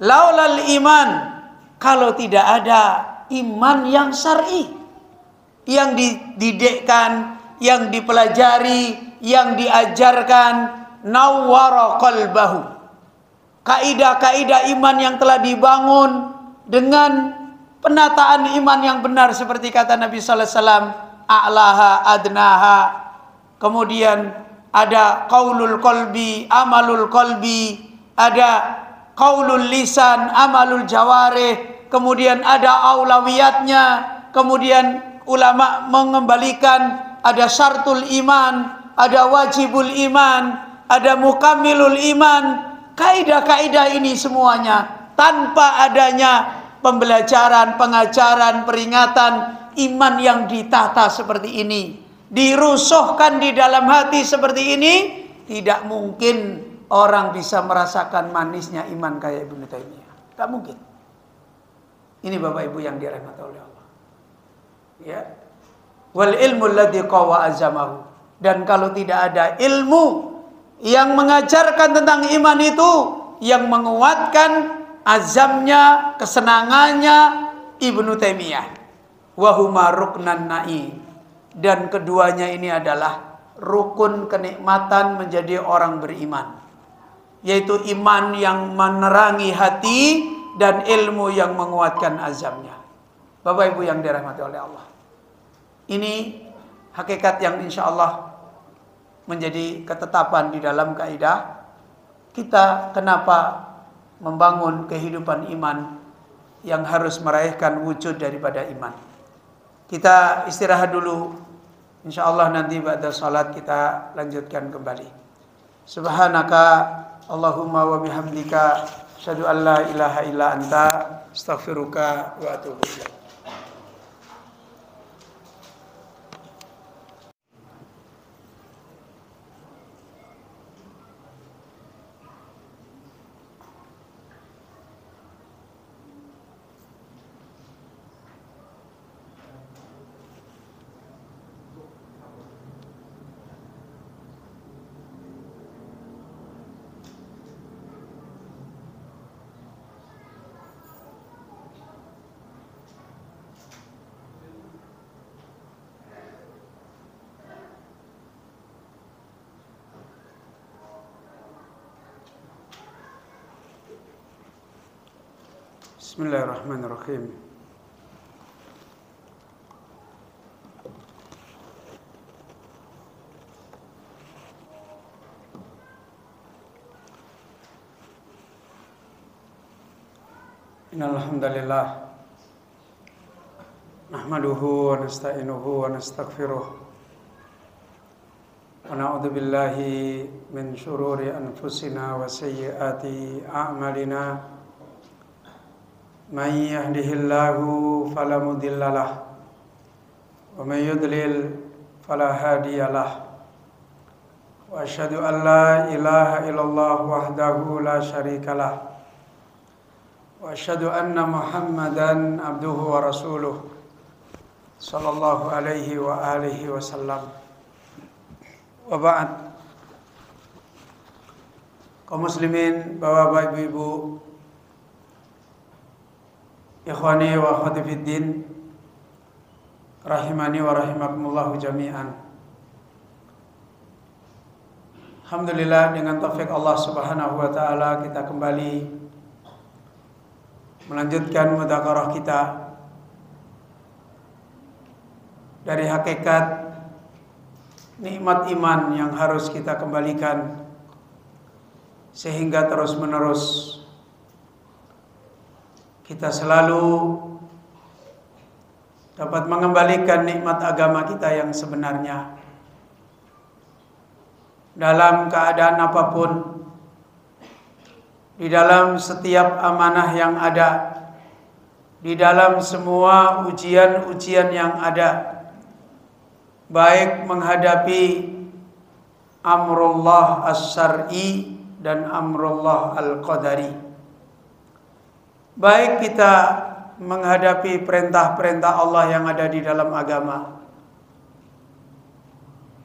laulal iman, kalau tidak ada iman yang syar'i, yang dididikkan, yang dipelajari, yang diajarkan. Nawwara qalbahu, kaidah-kaidah iman yang telah dibangun dengan penataan iman yang benar, seperti kata Nabi sallallahu alaihi wasallam, a'laha adnaha. Kemudian ada qaulul qalbi, amalul qalbi, ada qaulul lisan, amalul jawarih, kemudian ada aulawiyatnya, kemudian ulama mengembalikan ada syartul iman, ada wajibul iman, ada mukamilul iman. Kaidah-kaidah ini semuanya tanpa adanya pembelajaran, pengajaran, peringatan, iman yang ditata seperti ini, dirusuhkan di dalam hati seperti ini, tidak mungkin orang bisa merasakan manisnya iman kayak Ibnu Taimiyah. Tak mungkin. Ini Bapak Ibu yang dirahmati oleh Allah. Ya. Wal ilmu alladhi qawa azamahu. Dan kalau tidak ada ilmu yang mengajarkan tentang iman itu, yang menguatkan azamnya, kesenangannya Ibnu Taimiyah, wa huma ruknan naim. Dan keduanya ini adalah rukun kenikmatan menjadi orang beriman, yaitu iman yang menerangi hati dan ilmu yang menguatkan azamnya. Bapak Ibu yang dirahmati oleh Allah, ini hakikat yang insya Allah menjadi ketetapan di dalam kaidah kita. Kenapa membangun kehidupan iman yang harus meraihkan wujud daripada iman? Kita istirahat dulu. Insya Allah nanti ba'da salat kita lanjutkan kembali. Subhanaka Allahumma wa bihamdika asyhadu an la ilaha illa anta astaghfiruka wa atubu ilaik. Bismillahirrahmanirrahim. Innal hamdalillah nahmaduhu wa nasta'inuhu wa nastaghfiruh ونعوذ بالله من شرور أنفسنا وسيئات أعمالنا من يهده الله فلا مضل له ومن يضلل فلا هادي له وأشهد أن لا إله إلا الله وحده لا شريك له وأشهد أن محمدا عبده ورسوله صلى الله عليه وآله وسلم. Wa ba'd. Kaum muslimin, bapak-bapak, ibu-ibu, ikhwani wa akhwati fiddin, rahimani wa rahimakumullah jami'an. Alhamdulillah, dengan taufik Allah Subhanahu wa taala kita kembali melanjutkan mudzakarah kita dari hakikat nikmat iman yang harus kita kembalikan sehingga terus-menerus kita selalu dapat mengembalikan nikmat agama kita yang sebenarnya dalam keadaan apapun, di dalam setiap amanah yang ada, di dalam semua ujian-ujian yang ada, baik menghadapi amrullah as-syar'i dan amrullah al-qadari, baik kita menghadapi perintah-perintah Allah yang ada di dalam agama,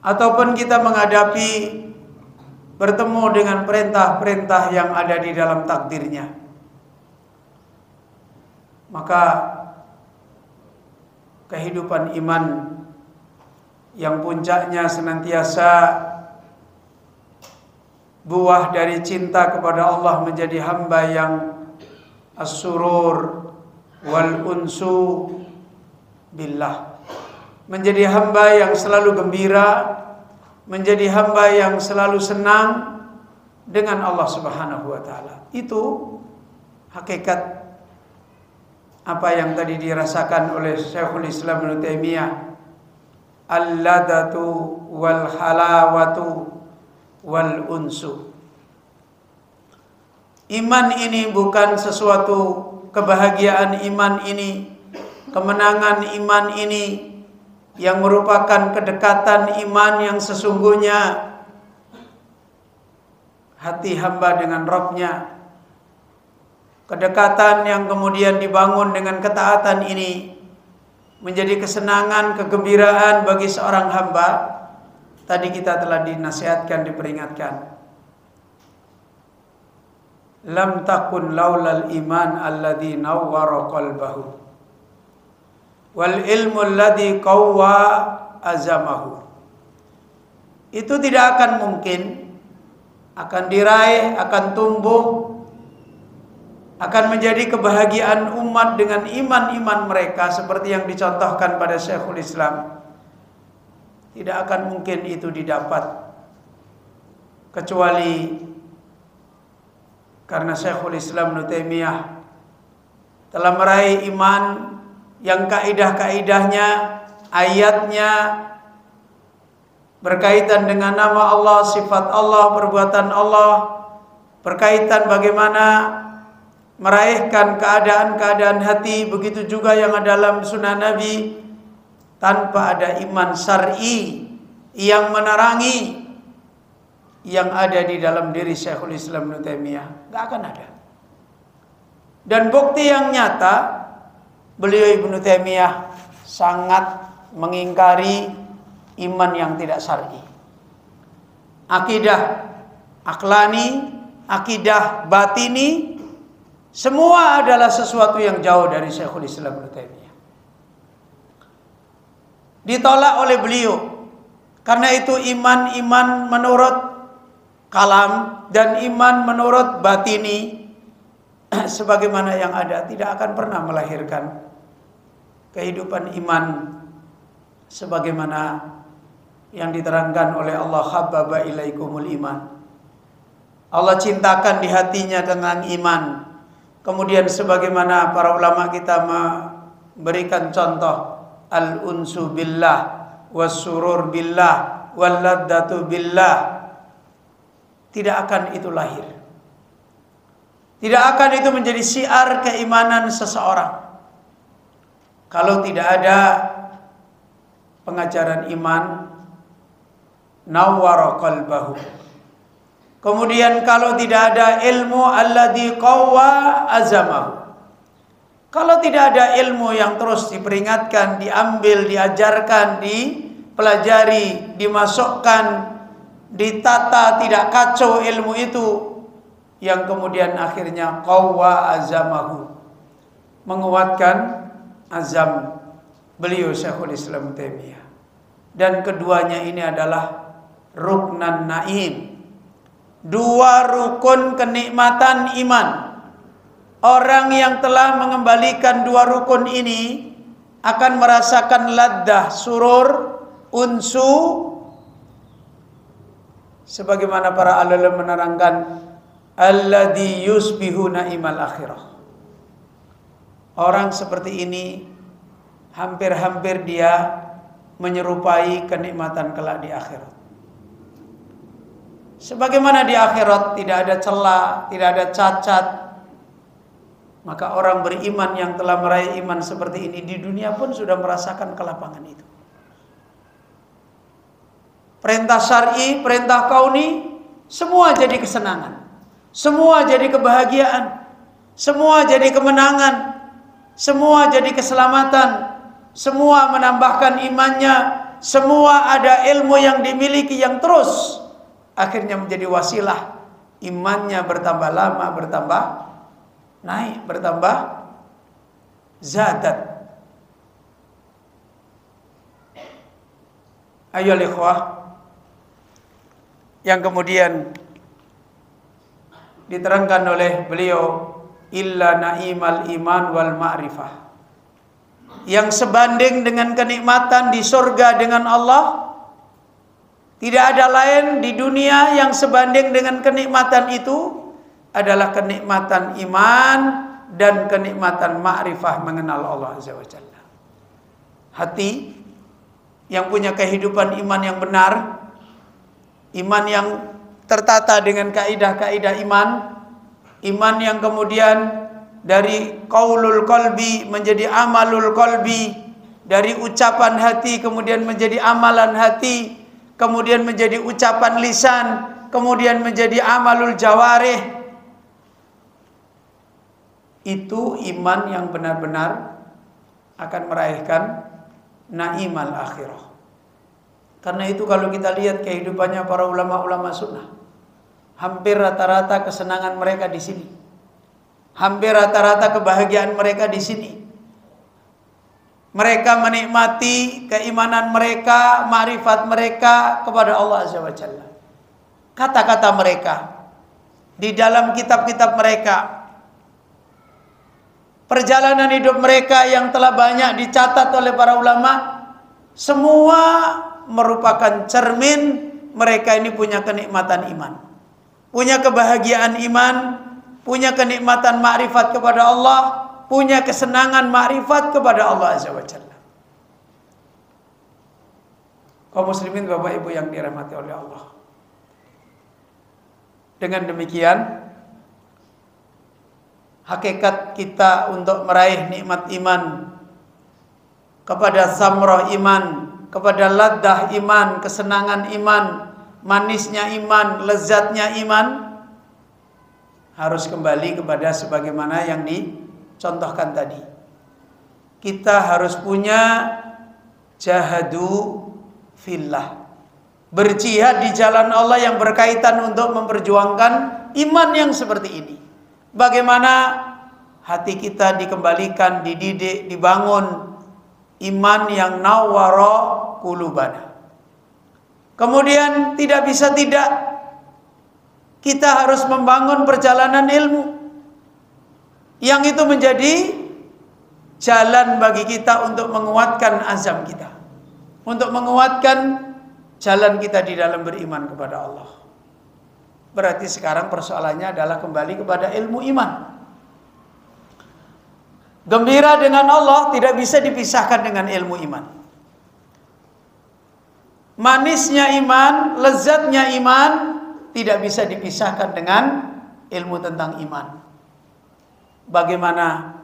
ataupun kita menghadapi bertemu dengan perintah-perintah yang ada di dalam takdirnya. Maka kehidupan iman yang puncaknya senantiasa buah dari cinta kepada Allah, menjadi hamba yang as-surur wal unsu billah, menjadi hamba yang selalu gembira, menjadi hamba yang selalu senang dengan Allah Subhanahu wa taala. Itu hakikat apa yang tadi dirasakan oleh Syekhul Islam Ibnu Taimiyah, al-ladatu wal halawatu wal unsu. Iman ini bukan sesuatu kebahagiaan, iman ini, kemenangan iman ini yang merupakan kedekatan iman yang sesungguhnya hati hamba dengan Rabb-Nya. Kedekatan yang kemudian dibangun dengan ketaatan ini menjadi kesenangan, kegembiraan bagi seorang hamba. Tadi kita telah dinasihatkan, diperingatkan. Lam takun laulal iman alladhi nawwara qalbahu wal ilmu alladhi qawwa azamahu. Itu tidak akan mungkin, akan diraih, akan tumbuh, akan menjadi kebahagiaan umat dengan iman-iman mereka seperti yang dicontohkan pada Syekhul Islam. Tidak akan mungkin itu didapat kecuali karena Syekhul Islam Ibnu Taimiyah telah meraih iman yang kaidah-kaidahnya, ayatnya berkaitan dengan nama Allah, sifat Allah, perbuatan Allah, berkaitan bagaimana meraihkan keadaan-keadaan hati, begitu juga yang ada dalam sunnah Nabi. Tanpa ada iman syar'i yang menerangi yang ada di dalam diri Syekhul Islam Ibnu Taimiyah, nggak akan ada. Dan bukti yang nyata, beliau Ibnu Taimiyah sangat mengingkari iman yang tidak syar'i. Akidah aqlani, akidah batini, semua adalah sesuatu yang jauh dari Syekhul Islam Ibnu Taimiyah. Ditolak oleh beliau. Karena itu iman menurut kalam dan iman menurut batini sebagaimana yang ada tidak akan pernah melahirkan kehidupan iman sebagaimana yang diterangkan oleh Allah, habbaba ilaikumul iman. Allah cintakan di hatinya tentang iman. Kemudian sebagaimana para ulama kita memberikan contoh al-unsu billah wassurur billah, walladzatu billah, tidak akan itu lahir. Tidak akan itu menjadi syiar keimanan seseorang kalau tidak ada pengajaran iman nawwara qalbahu. Kemudian kalau tidak ada ilmu alladzi qawwa azamahu. Kalau tidak ada ilmu yang terus diperingatkan, diambil, diajarkan, dipelajari, dimasukkan, ditata, tidak kacau ilmu itu, yang kemudian akhirnya qawwa azamahu, menguatkan azam beliau Syekhul Islam Taimiyah. Dan keduanya ini adalah ruknan naim, dua rukun kenikmatan iman. Orang yang telah mengembalikan dua rukun ini akan merasakan laddah, surur, unsu, sebagaimana para alim menerangkan, alladzi yusbihu na'imal akhirah. Orang seperti ini hampir-hampir dia menyerupai kenikmatan kelak di akhirat. Sebagaimana di akhirat tidak ada celah, tidak ada cacat, maka orang beriman yang telah meraih iman seperti ini di dunia pun sudah merasakan kelapangan itu. Perintah syar'i, perintah kauni, semua jadi kesenangan, semua jadi kebahagiaan, semua jadi kemenangan, semua jadi keselamatan, semua menambahkan imannya, semua ada ilmu yang dimiliki yang terus akhirnya menjadi wasilah imannya bertambah lama, bertambah naik, bertambah zadat. Ayo ikhwah, yang kemudian diterangkan oleh beliau, illa na'imal iman wal ma'rifah, yang sebanding dengan kenikmatan di surga dengan Allah. Tidak ada lain di dunia yang sebanding dengan kenikmatan itu adalah kenikmatan iman dan kenikmatan ma'rifah, mengenal Allah Azza wa Jalla. Hati yang punya kehidupan iman yang benar, iman yang tertata dengan kaidah-kaidah iman, iman yang kemudian dari qaulul qalbi menjadi amalul qalbi, dari ucapan hati kemudian menjadi amalan hati, kemudian menjadi ucapan lisan, kemudian menjadi amalul jawarih. Itu iman yang benar-benar akan meraihkan na'imal akhirah. Karena itu kalau kita lihat kehidupannya para ulama-ulama sunnah, hampir rata-rata kesenangan mereka di sini, hampir rata-rata kebahagiaan mereka di sini. Mereka menikmati keimanan mereka, ma'rifat mereka kepada Allah Azza wa Jalla. Kata-kata mereka di dalam kitab-kitab mereka, perjalanan hidup mereka yang telah banyak dicatat oleh para ulama, semua merupakan cermin mereka ini punya kenikmatan iman, punya kebahagiaan iman, punya kenikmatan ma'rifat kepada Allah, punya kesenangan ma'rifat kepada Allah Azza wa Jalla. Kaum muslimin Bapak Ibu yang dirahmati oleh Allah, dengan demikian hakikat kita untuk meraih nikmat iman, kepada samrah iman, kepada laddah iman, kesenangan iman, manisnya iman, lezatnya iman, harus kembali kepada sebagaimana yang dicontohkan tadi. Kita harus punya jahadu fillah, berjihad di jalan Allah yang berkaitan untuk memperjuangkan iman yang seperti ini. Bagaimana hati kita dikembalikan, dididik, dibangun iman yang nawwara qulubana. Kemudian tidak bisa tidak, kita harus membangun perjalanan ilmu, yang itu menjadi jalan bagi kita untuk menguatkan azam kita, untuk menguatkan jalan kita di dalam beriman kepada Allah. Berarti sekarang persoalannya adalah kembali kepada ilmu iman. Gembira dengan Allah tidak bisa dipisahkan dengan ilmu iman. manisnya iman, lezatnya iman tidak bisa dipisahkan dengan ilmu tentang iman. Bagaimana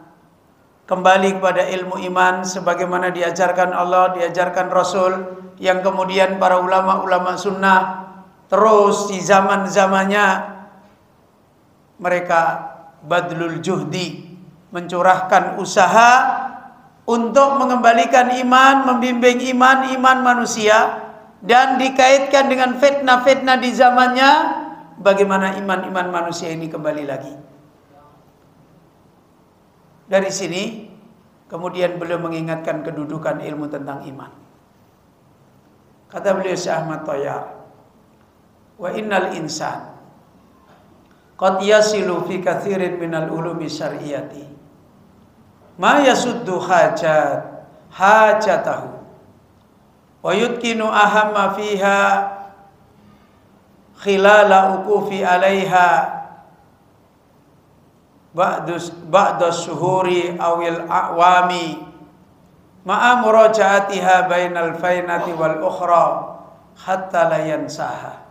kembali kepada ilmu iman sebagaimana diajarkan Allah, diajarkan Rasul, yang kemudian para ulama-ulama sunnah terus di zaman-zamannya mereka badlul juhdi, mencurahkan usaha untuk mengembalikan iman, membimbing iman manusia, dan dikaitkan dengan fitnah-fitnah di zamannya, bagaimana iman manusia ini kembali lagi. Dari sini kemudian beliau mengingatkan kedudukan ilmu tentang iman. Kata beliau Syekh Ahmad Thayyar, wa innal insan qad yasilu fi katsirin minal ulumi syar'iyyati ma yasuddu hajatahu wa yutkinu ahamma fiha khilala uqufi alaiha ba'da syuhuri awil a'wami ma'a muraja'atiha bainal fainati wal ukhra hatta la yansaha.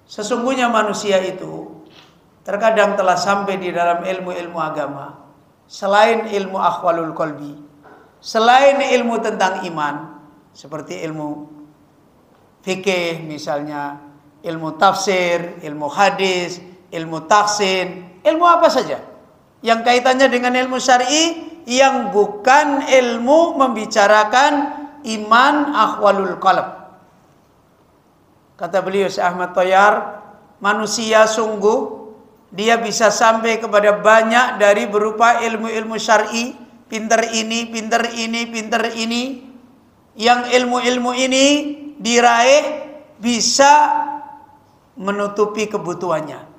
Sesungguhnya manusia itu terkadang telah sampai di dalam ilmu-ilmu agama selain ilmu akhwalul qalbi, selain ilmu tentang iman seperti ilmu fikih misalnya, ilmu tafsir, ilmu hadis, ilmu tahsin, ilmu apa saja yang kaitannya dengan ilmu syar'i yang bukan ilmu membicarakan iman akhwalul qalb. Kata beliau Syekh Ahmad Thayyar, manusia sungguh dia bisa sampai kepada banyak dari berupa ilmu-ilmu syar'i, pinter ini, pinter ini, pinter ini, yang ilmu-ilmu ini diraih bisa menutupi kebutuhannya.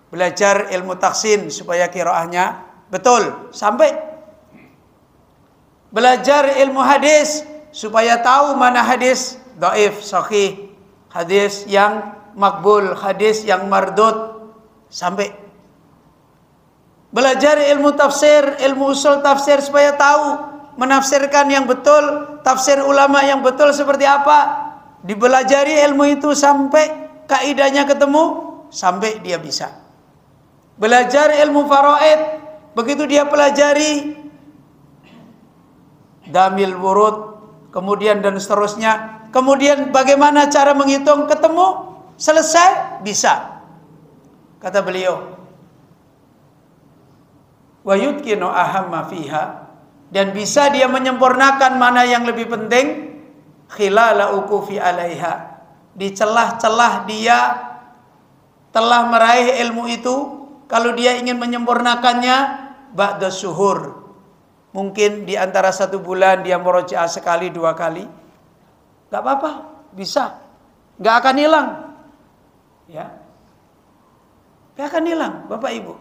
Belajar ilmu tahsin supaya qiraahnya betul sampai. Belajar ilmu hadis supaya tahu mana hadis dhaif, sahih, hadis yang makbul, hadis yang mardud sampai. Belajar ilmu tafsir, ilmu usul tafsir supaya tahu menafsirkan yang betul, tafsir ulama yang betul seperti apa. Dibelajari ilmu itu sampai kaidahnya ketemu, sampai dia bisa. Belajar ilmu faraid, begitu dia pelajari damil wurud, kemudian dan seterusnya, kemudian bagaimana cara menghitung, ketemu, selesai, bisa. Kata beliau, wa yutkinu ahamma fiha, dan bisa dia menyempurnakan mana yang lebih penting, khilala uqufi alaiha, di celah-celah dia telah meraih ilmu itu. Kalau dia ingin menyempurnakannya ba'da syuhur, mungkin di antara 1 bulan dia murojaah sekali 2 kali, gak apa-apa, bisa, gak akan hilang, ya, gak akan hilang. Bapak Ibu,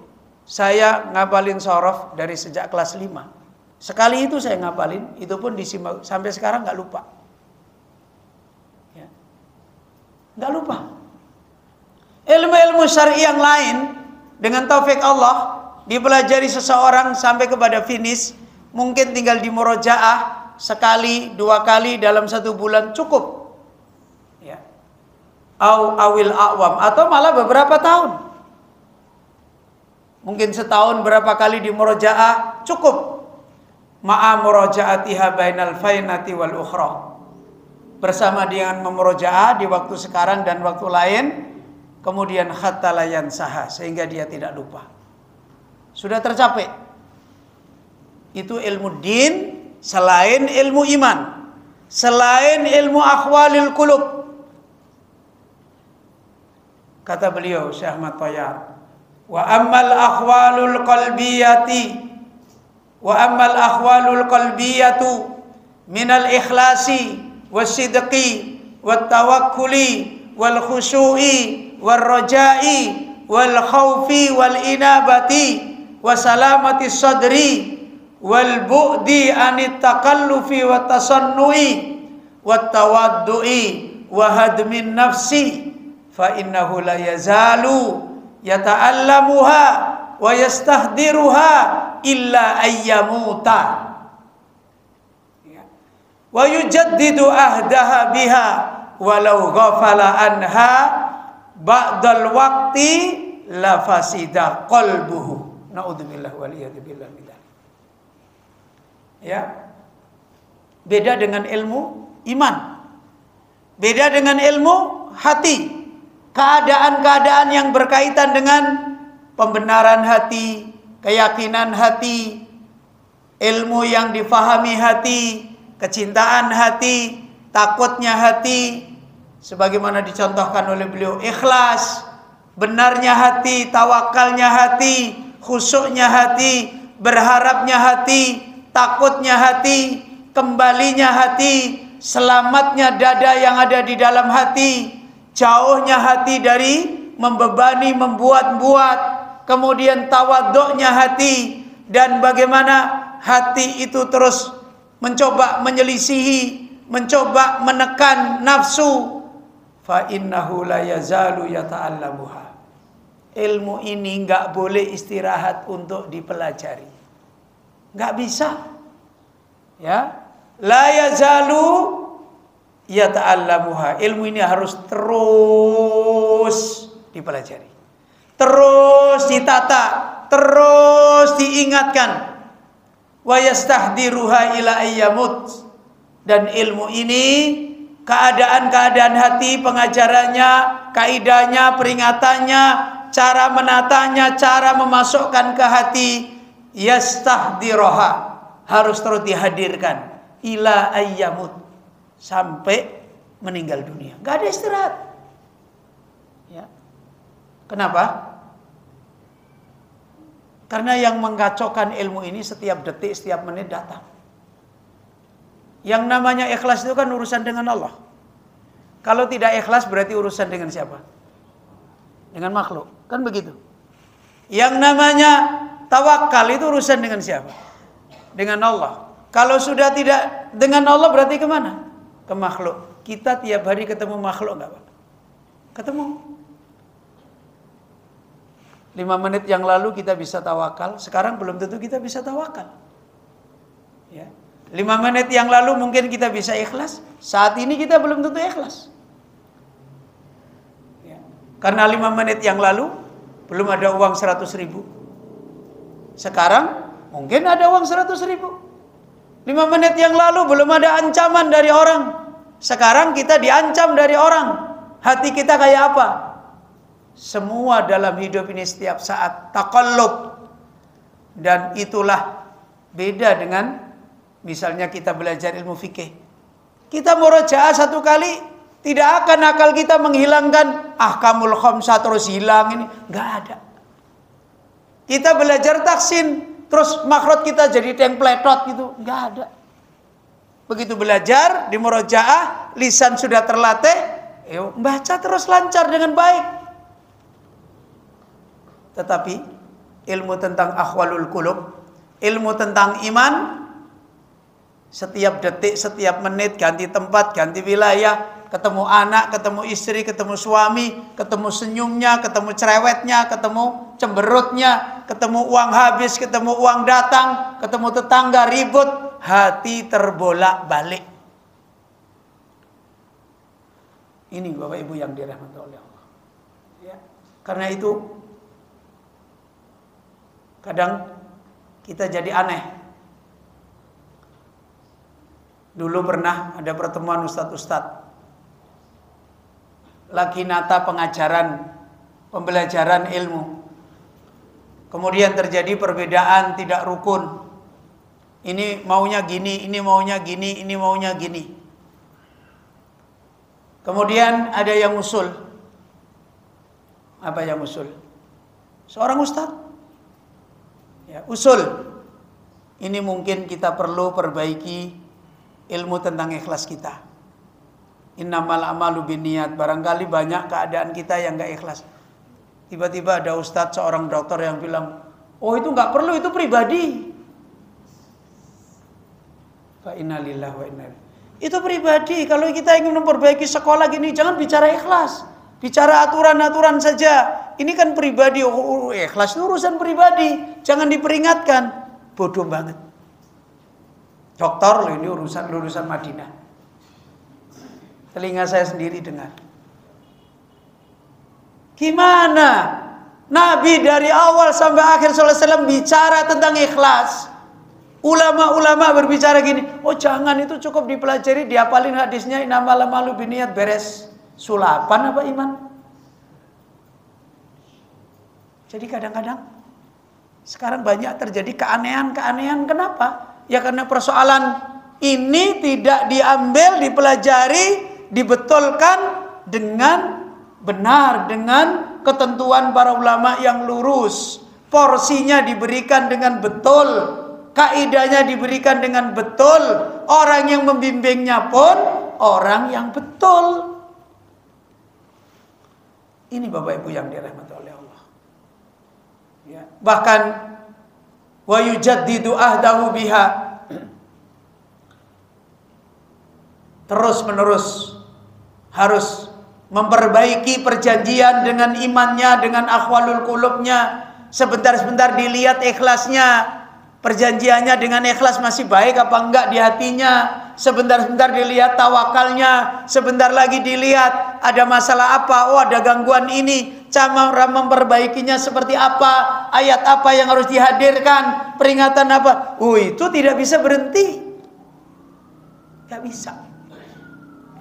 saya ngapalin sorof dari sejak kelas 5. Sekali itu saya ngapalin, itu pun disimak sampai sekarang gak lupa. Nggak lupa. Ilmu-ilmu syar'i yang lain dengan taufik Allah dipelajari seseorang sampai kepada finish, mungkin tinggal di murojaah sekali 2 kali dalam 1 bulan cukup, ya. Awil a'wam, atau malah beberapa tahun, mungkin setahun berapa kali di murojaah cukup. Ma'a murojaatiha bainal fainati wal ukhra, bersama dengan memurojaah di waktu sekarang dan waktu lain, kemudian hatta la yansaha, sehingga dia tidak lupa. Sudah tercapai. Itu ilmu din selain ilmu iman, selain ilmu akhwalil qulub. Kata beliau Syekh Ahmad Thayyar, wa ammal akhwalul qalbiyati wa ammal akhwalul qalbiyatu minal ikhlasi wasidqi wattawakkuli wal khusyu'i wal raja'i wal khaufi wal inabati wa salamati sadri wal bu'di anit takallufi wa tasannu'i wat tawaddu'i wa hadmin nafsi fa innahu la yazalu yata'allamuha wa yastahdiruha illa ayyamuta. wa yujaddidu ahdaha biha walau ghafala anha ba'dal waqti la fasida qalbuhu. Naudzubillah wal iyad billah. Ya. Beda dengan ilmu iman. Beda dengan ilmu hati. Keadaan-keadaan yang berkaitan dengan pembenaran hati, keyakinan hati, ilmu yang difahami hati, kecintaan hati, takutnya hati, sebagaimana dicontohkan oleh beliau, ikhlas, benarnya hati, tawakalnya hati, khusyuknya hati, berharapnya hati, takutnya hati, kembalinya hati, selamatnya dada yang ada di dalam hati, jauhnya hati dari membebani, membuat-buat, kemudian tawaduknya hati, dan bagaimana hati itu terus mencoba menyelisihi, mencoba menekan nafsu. Fa innahu la yazalu yata'allamuha. Ilmu ini enggak boleh istirahat untuk dipelajari. Enggak bisa. Ya. La yazalu yata'allamuha. Ilmu ini harus terus dipelajari, terus ditata, terus diingatkan. Wa yastahdiruha ila ayyamut. Dan ilmu ini, keadaan-keadaan hati, pengajarannya, kaidahnya, peringatannya, cara menatanya, cara memasukkan ke hati, yastahdiroha, harus terus dihadirkan ila ayyamut, sampai meninggal dunia. Gak ada istirahat. Ya. Kenapa? Karena yang mengkacaukan ilmu ini setiap detik, setiap menit datang. Yang namanya ikhlas itu kan urusan dengan Allah. Kalau tidak ikhlas berarti urusan dengan siapa? Dengan makhluk. Kan begitu. Yang namanya tawakal itu urusan dengan siapa? Dengan Allah. Kalau sudah tidak dengan Allah berarti kemana? Ke makhluk. Kita tiap hari ketemu makhluk enggak, Pak? Ketemu. 5 menit yang lalu kita bisa tawakal, sekarang belum tentu kita bisa tawakal. Ya. 5 menit yang lalu mungkin kita bisa ikhlas, saat ini kita belum tentu ikhlas. Ya. Karena 5 menit yang lalu belum ada uang 100.000. Sekarang mungkin ada uang 100.000. 5 menit yang lalu belum ada ancaman dari orang. Sekarang kita diancam dari orang. Hati kita kayak apa? Semua dalam hidup ini setiap saat taqallub. Dan itulah beda dengan misalnya kita belajar ilmu fikih. Kita murojaah 1 kali, tidak akan akal kita menghilangkan ahkamul khamsah terus hilang ini, enggak ada. Kita belajar taksin terus makhraj kita jadi templetot gitu, enggak ada. Begitu belajar di murojaah, lisan sudah terlatih, baca terus lancar dengan baik. Tetapi ilmu tentang ahwalul qulub, ilmu tentang iman, setiap detik, setiap menit ganti tempat, ganti wilayah, ketemu anak, ketemu istri, ketemu suami, ketemu senyumnya, ketemu cerewetnya, ketemu cemberutnya, ketemu uang habis, ketemu uang datang, ketemu tetangga ribut, hati terbolak-balik. Ini Bapak Ibu yang dirahmati oleh Allah. Ya. Karena itu kadang kita jadi aneh. Dulu pernah ada pertemuan ustadz-ustadz lagi nata pengajaran, pembelajaran ilmu. Kemudian terjadi perbedaan tidak rukun. Ini maunya gini, ini maunya gini, ini maunya gini. Kemudian ada yang usul. Apa yang usul? Seorang ustadz. Ya, usul. Ini mungkin kita perlu perbaiki ilmu tentang ikhlas kita. Innamal amalu binniyat. Barangkali banyak keadaan kita yang gak ikhlas. Tiba-tiba ada ustadz, seorang dokter yang bilang, oh itu gak perlu, itu pribadi. Fa inna lillahi wa inna ilaihi. Itu pribadi. Kalau kita ingin memperbaiki sekolah gini, jangan bicara ikhlas. Bicara aturan-aturan saja. Ini kan pribadi. Ikhlas itu urusan pribadi. Jangan diperingatkan. Bodoh banget. Doktor loh, ini lulusan Madinah. Telinga saya sendiri dengar. Gimana Nabi dari awal sampai akhir sallallahu alaihi wasallam bicara tentang ikhlas. Ulama-ulama berbicara gini, oh jangan, itu cukup dipelajari, dihafalin hadisnya, innamal a'malu binniyat, beres. Sulapan apa iman? Jadi kadang-kadang sekarang banyak terjadi keanehan-keanehan. Kenapa? Ya karena persoalan ini tidak diambil, dipelajari, dibetulkan dengan benar, dengan ketentuan para ulama yang lurus. Porsinya diberikan dengan betul, kaidahnya diberikan dengan betul, orang yang membimbingnya pun orang yang betul. Ini Bapak Ibu yang dirahmati oleh Allah. Ya. Bahkan wa yujaddidu ahdahu biha, terus menerus harus memperbaiki perjanjian dengan imannya, dengan akhwalul qulubnya. Sebentar-sebentar dilihat ikhlasnya, perjanjiannya dengan ikhlas masih baik apa enggak di hatinya. Sebentar-sebentar dilihat tawakalnya, sebentar lagi dilihat ada masalah apa, oh ada gangguan ini, cara memperbaikinya seperti apa, ayat apa yang harus dihadirkan, peringatan apa. Itu tidak bisa berhenti, tidak bisa.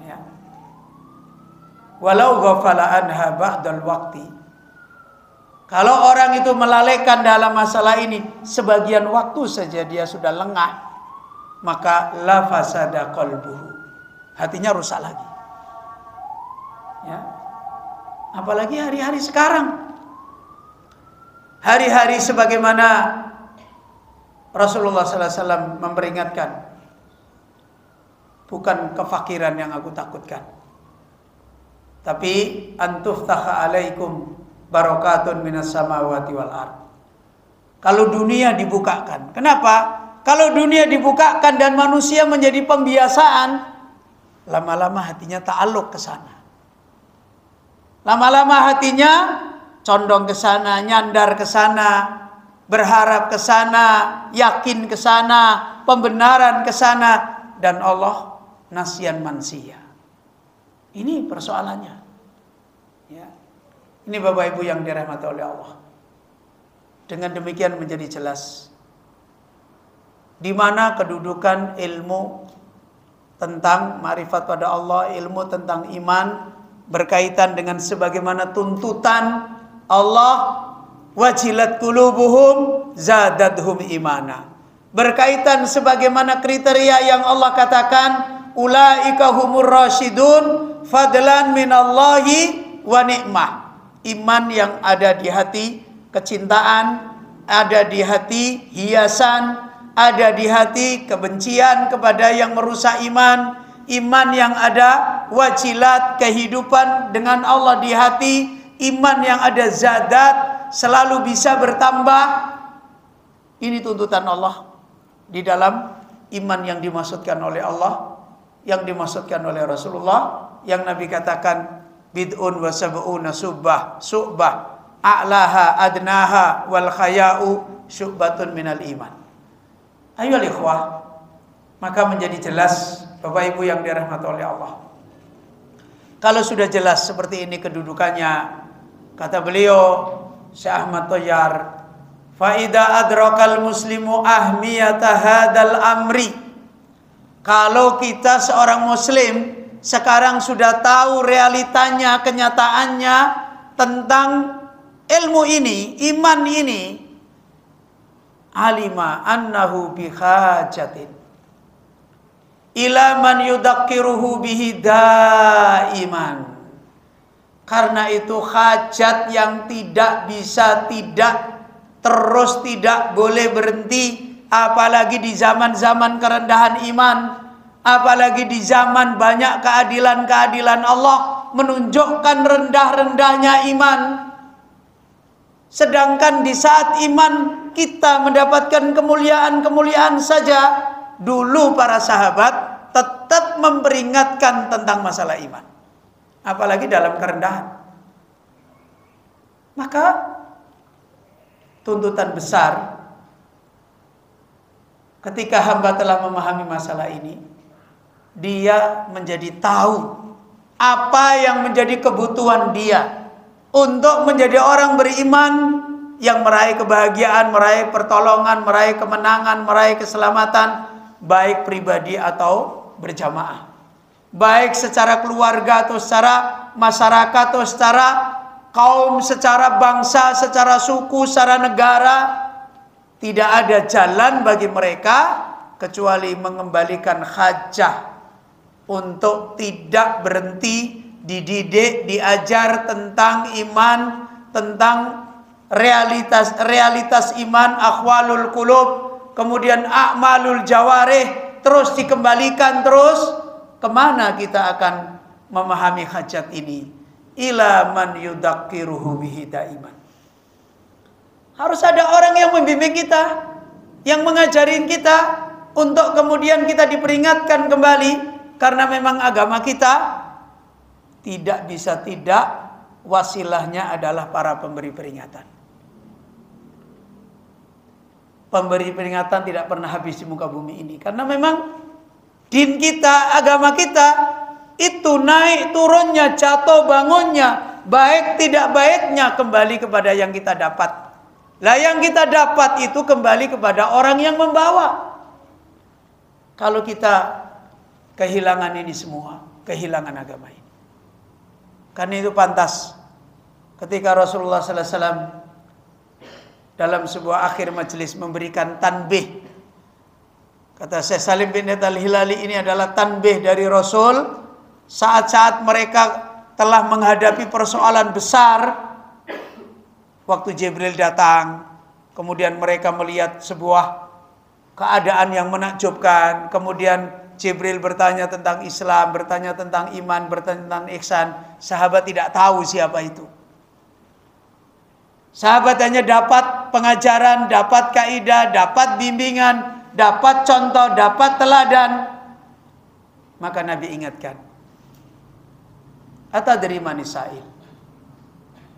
Ya. Walau ghafala anha ba'dal waqti, kalau orang itu melalaikan dalam masalah ini sebagian waktu saja, dia sudah lengah, maka la fasada qalbuhu, hatinya rusak lagi. Ya. Apalagi hari-hari sekarang, hari-hari sebagaimana Rasulullah SAW memperingatkan, bukan kefakiran yang aku takutkan, tapi antuftaha alaikum barakatun minas samawati wal ard. Kalau dunia dibukakan, kenapa? Kalau dunia dibukakan dan manusia menjadi pembiasaan, lama-lama hatinya ta'alluq ke sana. Lama-lama hatinya condong ke sana, nyandar ke sana, berharap ke sana, yakin ke sana, pembenaran ke sana, dan Allah nasyan mansiya. Ini persoalannya. Ya. Ini Bapak Ibu yang dirahmati oleh Allah. Dengan demikian menjadi jelas di mana kedudukan ilmu tentang ma'rifat pada Allah, ilmu tentang iman, berkaitan dengan sebagaimana tuntutan Allah, wajilat qulubuhum zadadhum imana. Berkaitan sebagaimana kriteria yang Allah katakan, ulaika humur rasyidun fadlan minallahi wa ni'mah. Iman yang ada di hati, kecintaan ada di hati, hiasan ada di hati, kebencian kepada yang merusak iman. Iman yang ada wajilat, kehidupan dengan Allah di hati. Iman yang ada zadat, selalu bisa bertambah. Ini tuntutan Allah di dalam iman yang dimaksudkan oleh Allah, yang dimaksudkan oleh Rasulullah, yang Nabi katakan bid'un wa sab'una su'bah a'laha adnaha wal khaya'u syu'batun minal iman. Ayo ikhwah, maka menjadi jelas Bapak Ibu yang dirahmati oleh Allah. Kalau sudah jelas seperti ini kedudukannya, kata beliau Syekh Ahmad Thayyar, fa idza adrakal muslimu ahmiyata hadzal amri. Kalau kita seorang muslim sekarang sudah tahu realitanya, kenyataannya tentang ilmu ini, iman ini, alima annahu bihajatin ila man yudakkiruhu bihi daiman. Karena itu hajat yang tidak bisa, tidak terus, tidak boleh berhenti, apalagi di zaman-zaman kerendahan iman, apalagi di zaman banyak keadilan-keadilan Allah menunjukkan rendah-rendahnya iman. Sedangkan di saat iman kita mendapatkan kemuliaan-kemuliaan saja, dulu para sahabat tetap memperingatkan tentang masalah iman, apalagi dalam kerendahan. Maka tuntutan besar ketika hamba telah memahami masalah ini, dia menjadi tahu apa yang menjadi kebutuhan dia untuk menjadi orang beriman yang meraih kebahagiaan, meraih pertolongan, meraih kemenangan, meraih keselamatan, baik pribadi atau berjamaah, baik secara keluarga atau secara masyarakat atau secara kaum, secara bangsa, secara suku, secara negara. Tidak ada jalan bagi mereka kecuali mengembalikan hajah untuk tidak berhenti dididik, diajar tentang iman, tentang realitas iman, akhwalul qulub, kemudian a'malul jawarih, terus dikembalikan terus. Kemana kita akan memahami hajat ini? Ila man yudzakiruhu bihi daiman. Harus ada orang yang membimbing kita, yang mengajarin kita, untuk kemudian kita diperingatkan kembali. Karena memang agama kita tidak bisa tidak, wasilahnya adalah para pemberi peringatan. Pemberi peringatan tidak pernah habis di muka bumi ini. Karena memang din kita, agama kita, itu naik turunnya, jatuh bangunnya, baik tidak baiknya kembali kepada yang kita dapat. Lah yang kita dapat itu kembali kepada orang yang membawa. Kalau kita kehilangan ini semua, kehilangan agama ini. Karena itu pantas ketika Rasulullah SAW dalam sebuah akhir majelis memberikan tanbih. Kata Syekh Salim bin Al-Hilali, ini adalah tanbih dari Rasul saat-saat mereka telah menghadapi persoalan besar. Waktu Jibril datang, kemudian mereka melihat sebuah keadaan yang menakjubkan, kemudian Jibril bertanya tentang Islam, bertanya tentang iman, bertanya tentang ihsan. Sahabat tidak tahu siapa itu. Sahabat hanya dapat pengajaran, dapat kaidah, dapat bimbingan, dapat contoh, dapat teladan. Maka Nabi ingatkan, atadri manis sa'il?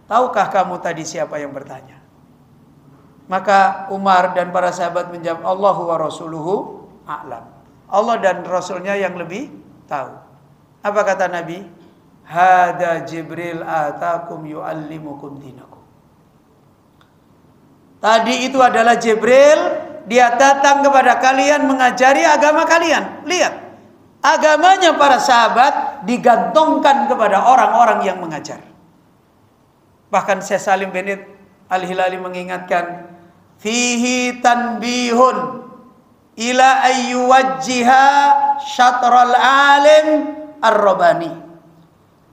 Tahukah kamu tadi siapa yang bertanya? Maka Umar dan para sahabat menjawab, Allahu wa rasuluhu a'lam. Allah dan Rasulnya yang lebih tahu. Apa kata Nabi? Hada Jibril atakum yu'allimukum dinakum. Tadi itu adalah Jibril, dia datang kepada kalian mengajari agama kalian. Lihat, agamanya para sahabat digantungkan kepada orang-orang yang mengajar. Bahkan Syekh Salim bin Al-Hilali mengingatkan, fihi tanbihun ila ayyuwajjiha syatral alim ar-rabbani.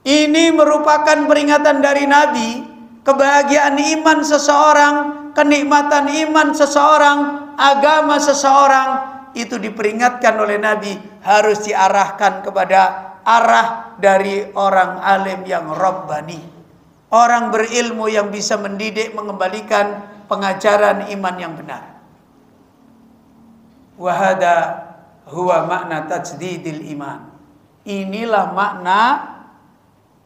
Ini merupakan peringatan dari Nabi, kebahagiaan iman seseorang, kenikmatan iman seseorang, agama seseorang itu diperingatkan oleh Nabi harus diarahkan kepada arah dari orang alim yang rabbani, orang berilmu yang bisa mendidik, mengembalikan pengajaran iman yang benar. Wahada huwa makna tajdidil iman. Inilah makna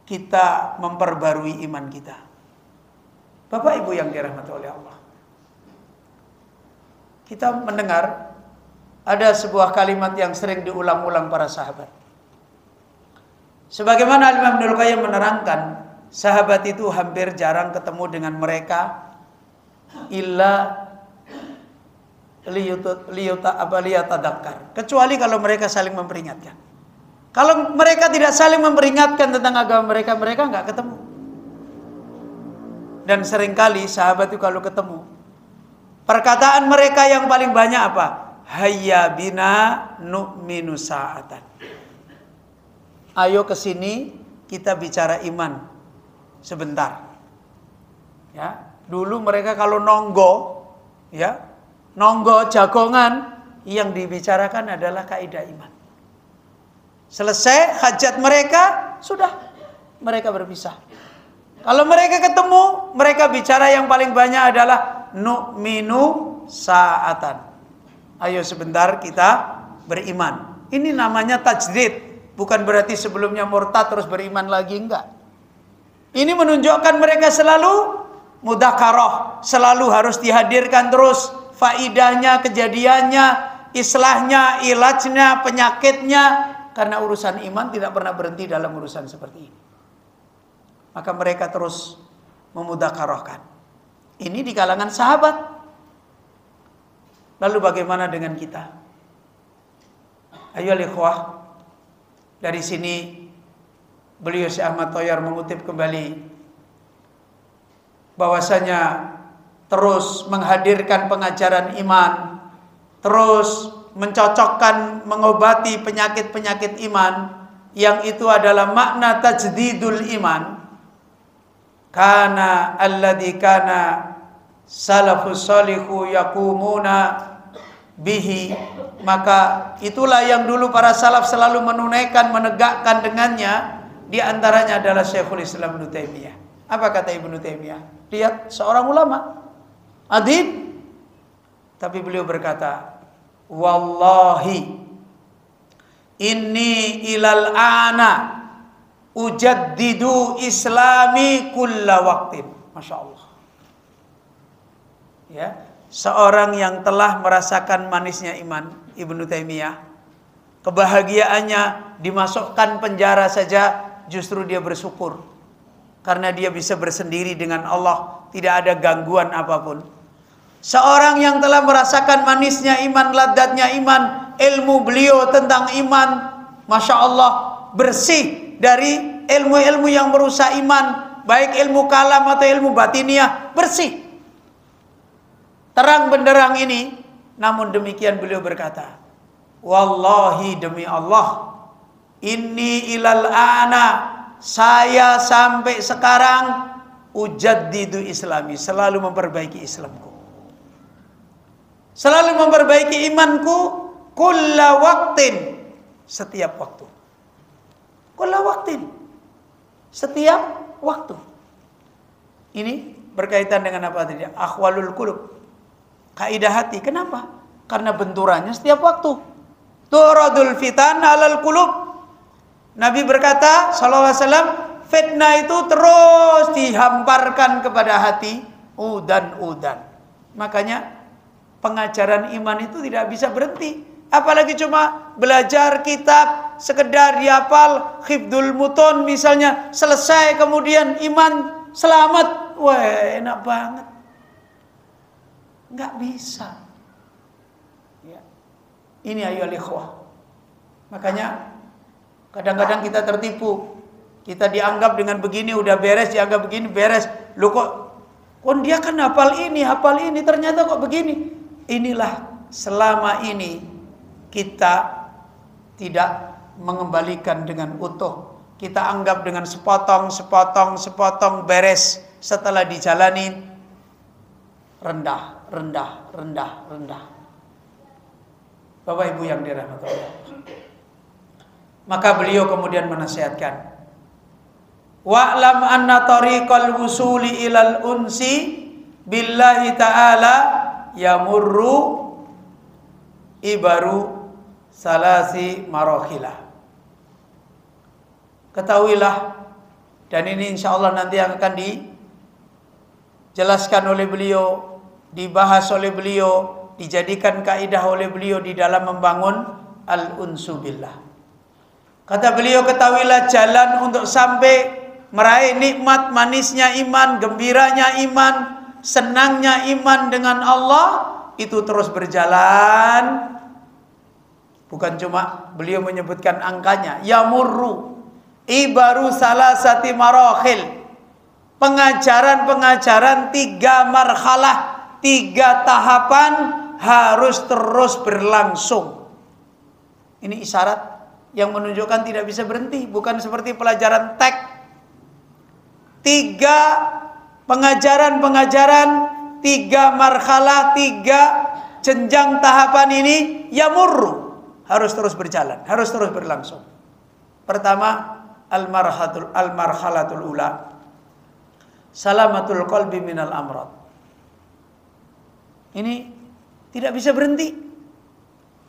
kita memperbarui iman kita. Bapak Ibu yang dirahmati oleh Allah, kita mendengar ada sebuah kalimat yang sering diulang-ulang para sahabat. Sebagaimana Imam Ibnul Qayyim menerangkan, sahabat itu hampir jarang ketemu dengan mereka illa liyatadakkar, kecuali kalau mereka saling memperingatkan. Kalau mereka tidak saling memperingatkan tentang agama mereka, mereka nggak ketemu. Dan seringkali sahabat itu kalau ketemu, perkataan mereka yang paling banyak apa? Hayya bina nu'minu sa'atan. Ayo kesini kita bicara iman sebentar. Ya, dulu mereka kalau nonggo, ya. Nonggo jagongan, yang dibicarakan adalah kaidah iman. Selesai hajat mereka, sudah mereka berpisah. Kalau mereka ketemu, mereka bicara yang paling banyak adalah nu'minu sa'atan. Ayo sebentar kita beriman. Ini namanya tajdid. Bukan berarti sebelumnya murtad terus beriman lagi, enggak. Ini menunjukkan mereka selalu mudzakarah, selalu harus dihadirkan terus faidahnya, kejadiannya, islahnya, ilajnya, penyakitnya. Karena urusan iman tidak pernah berhenti dalam urusan seperti ini. Maka mereka terus memudzakarahkan. Ini di kalangan sahabat. Lalu bagaimana dengan kita? Ayo ikhwah, dari sini beliau Syekh Ahmad Thoyar mengutip kembali bahwasanya terus menghadirkan pengajaran iman, terus mencocokkan, mengobati penyakit-penyakit iman, yang itu adalah makna tajdidul iman. Kana alladzi kana salafus salihu yaqumuna bihi, maka itulah yang dulu para salaf selalu menunaikan, menegakkan dengannya. Di antaranya adalah Syekhul Islam Ibnu Taimiyah. Apa kata Ibnu Taimiyah? Lihat, seorang ulama adib, tapi beliau berkata, wallahi inni ilal ana ujaddidu islami kulla waqtin. Masya Allah. Ya, seorang yang telah merasakan manisnya iman, Ibnu Taimiyah, kebahagiaannya dimasukkan penjara saja justru dia bersyukur karena dia bisa bersendiri dengan Allah, tidak ada gangguan apapun. Seorang yang telah merasakan manisnya iman, ladatnya iman, ilmu beliau tentang iman, Masya Allah, bersih dari ilmu-ilmu yang merusak iman, baik ilmu kalam atau ilmu batiniah, bersih. Terang benderang ini. Namun demikian beliau berkata, wallahi demi Allah, inni ilal ana, saya sampai sekarang ujaddidu islami, selalu memperbaiki Islamku, selalu memperbaiki imanku, kulla waqtin, setiap waktu. Kulla waqtin, setiap waktu. Ini berkaitan dengan apa tadi? Akhwalul qulub, kaidah hati. Kenapa? Karena benturannya setiap waktu. Turadul fitan alal qulub. Nabi berkata sallallahu alaihi wasallam, fitnah itu terus dihamparkan kepada hati, udan-udan. Makanya pengajaran iman itu tidak bisa berhenti. Apalagi cuma belajar kitab, sekedar dihafal, hifdzul mutun misalnya, selesai kemudian iman selamat. Wah, enak banget. Nggak bisa. Ya. Ini ayo ikhwah. Makanya kadang-kadang kita tertipu. Kita dianggap dengan begini udah beres, dianggap begini beres. Loh kok dia kan hafal ini, ternyata kok begini. Inilah selama ini kita tidak mengembalikan dengan utuh. Kita anggap dengan sepotong beres. Setelah dijalani rendah. Bapak Ibu yang dirahmati Allah. Maka beliau kemudian menasihatkan, wa'lam anna tariqal wusuli ilal unsi billahi ta'ala yamurru ibaru salasi marohilah. Ketahuilah, dan ini insya Allah nanti akan dijelaskan oleh beliau, dibahas oleh beliau, dijadikan kaidah oleh beliau di dalam membangun al-unsu billah. Kata beliau, ketahuilah jalan untuk sampai meraih nikmat manisnya iman, gembiranya iman, senangnya iman dengan Allah, itu terus berjalan. Bukan cuma beliau menyebutkan angkanya, yamurru ibaru salasati marohil, pengajaran-pengajaran 3 marhalah, 3 tahapan harus terus berlangsung. Ini isyarat yang menunjukkan tidak bisa berhenti, bukan seperti pelajaran teks. 3 pengajaran-pengajaran, 3 marhalah, 3 jenjang tahapan ini yamurru, harus terus berjalan, harus terus berlangsung. Pertama, al-marhalatul ula, salamatul qalbi minal amrad. Ini tidak bisa berhenti.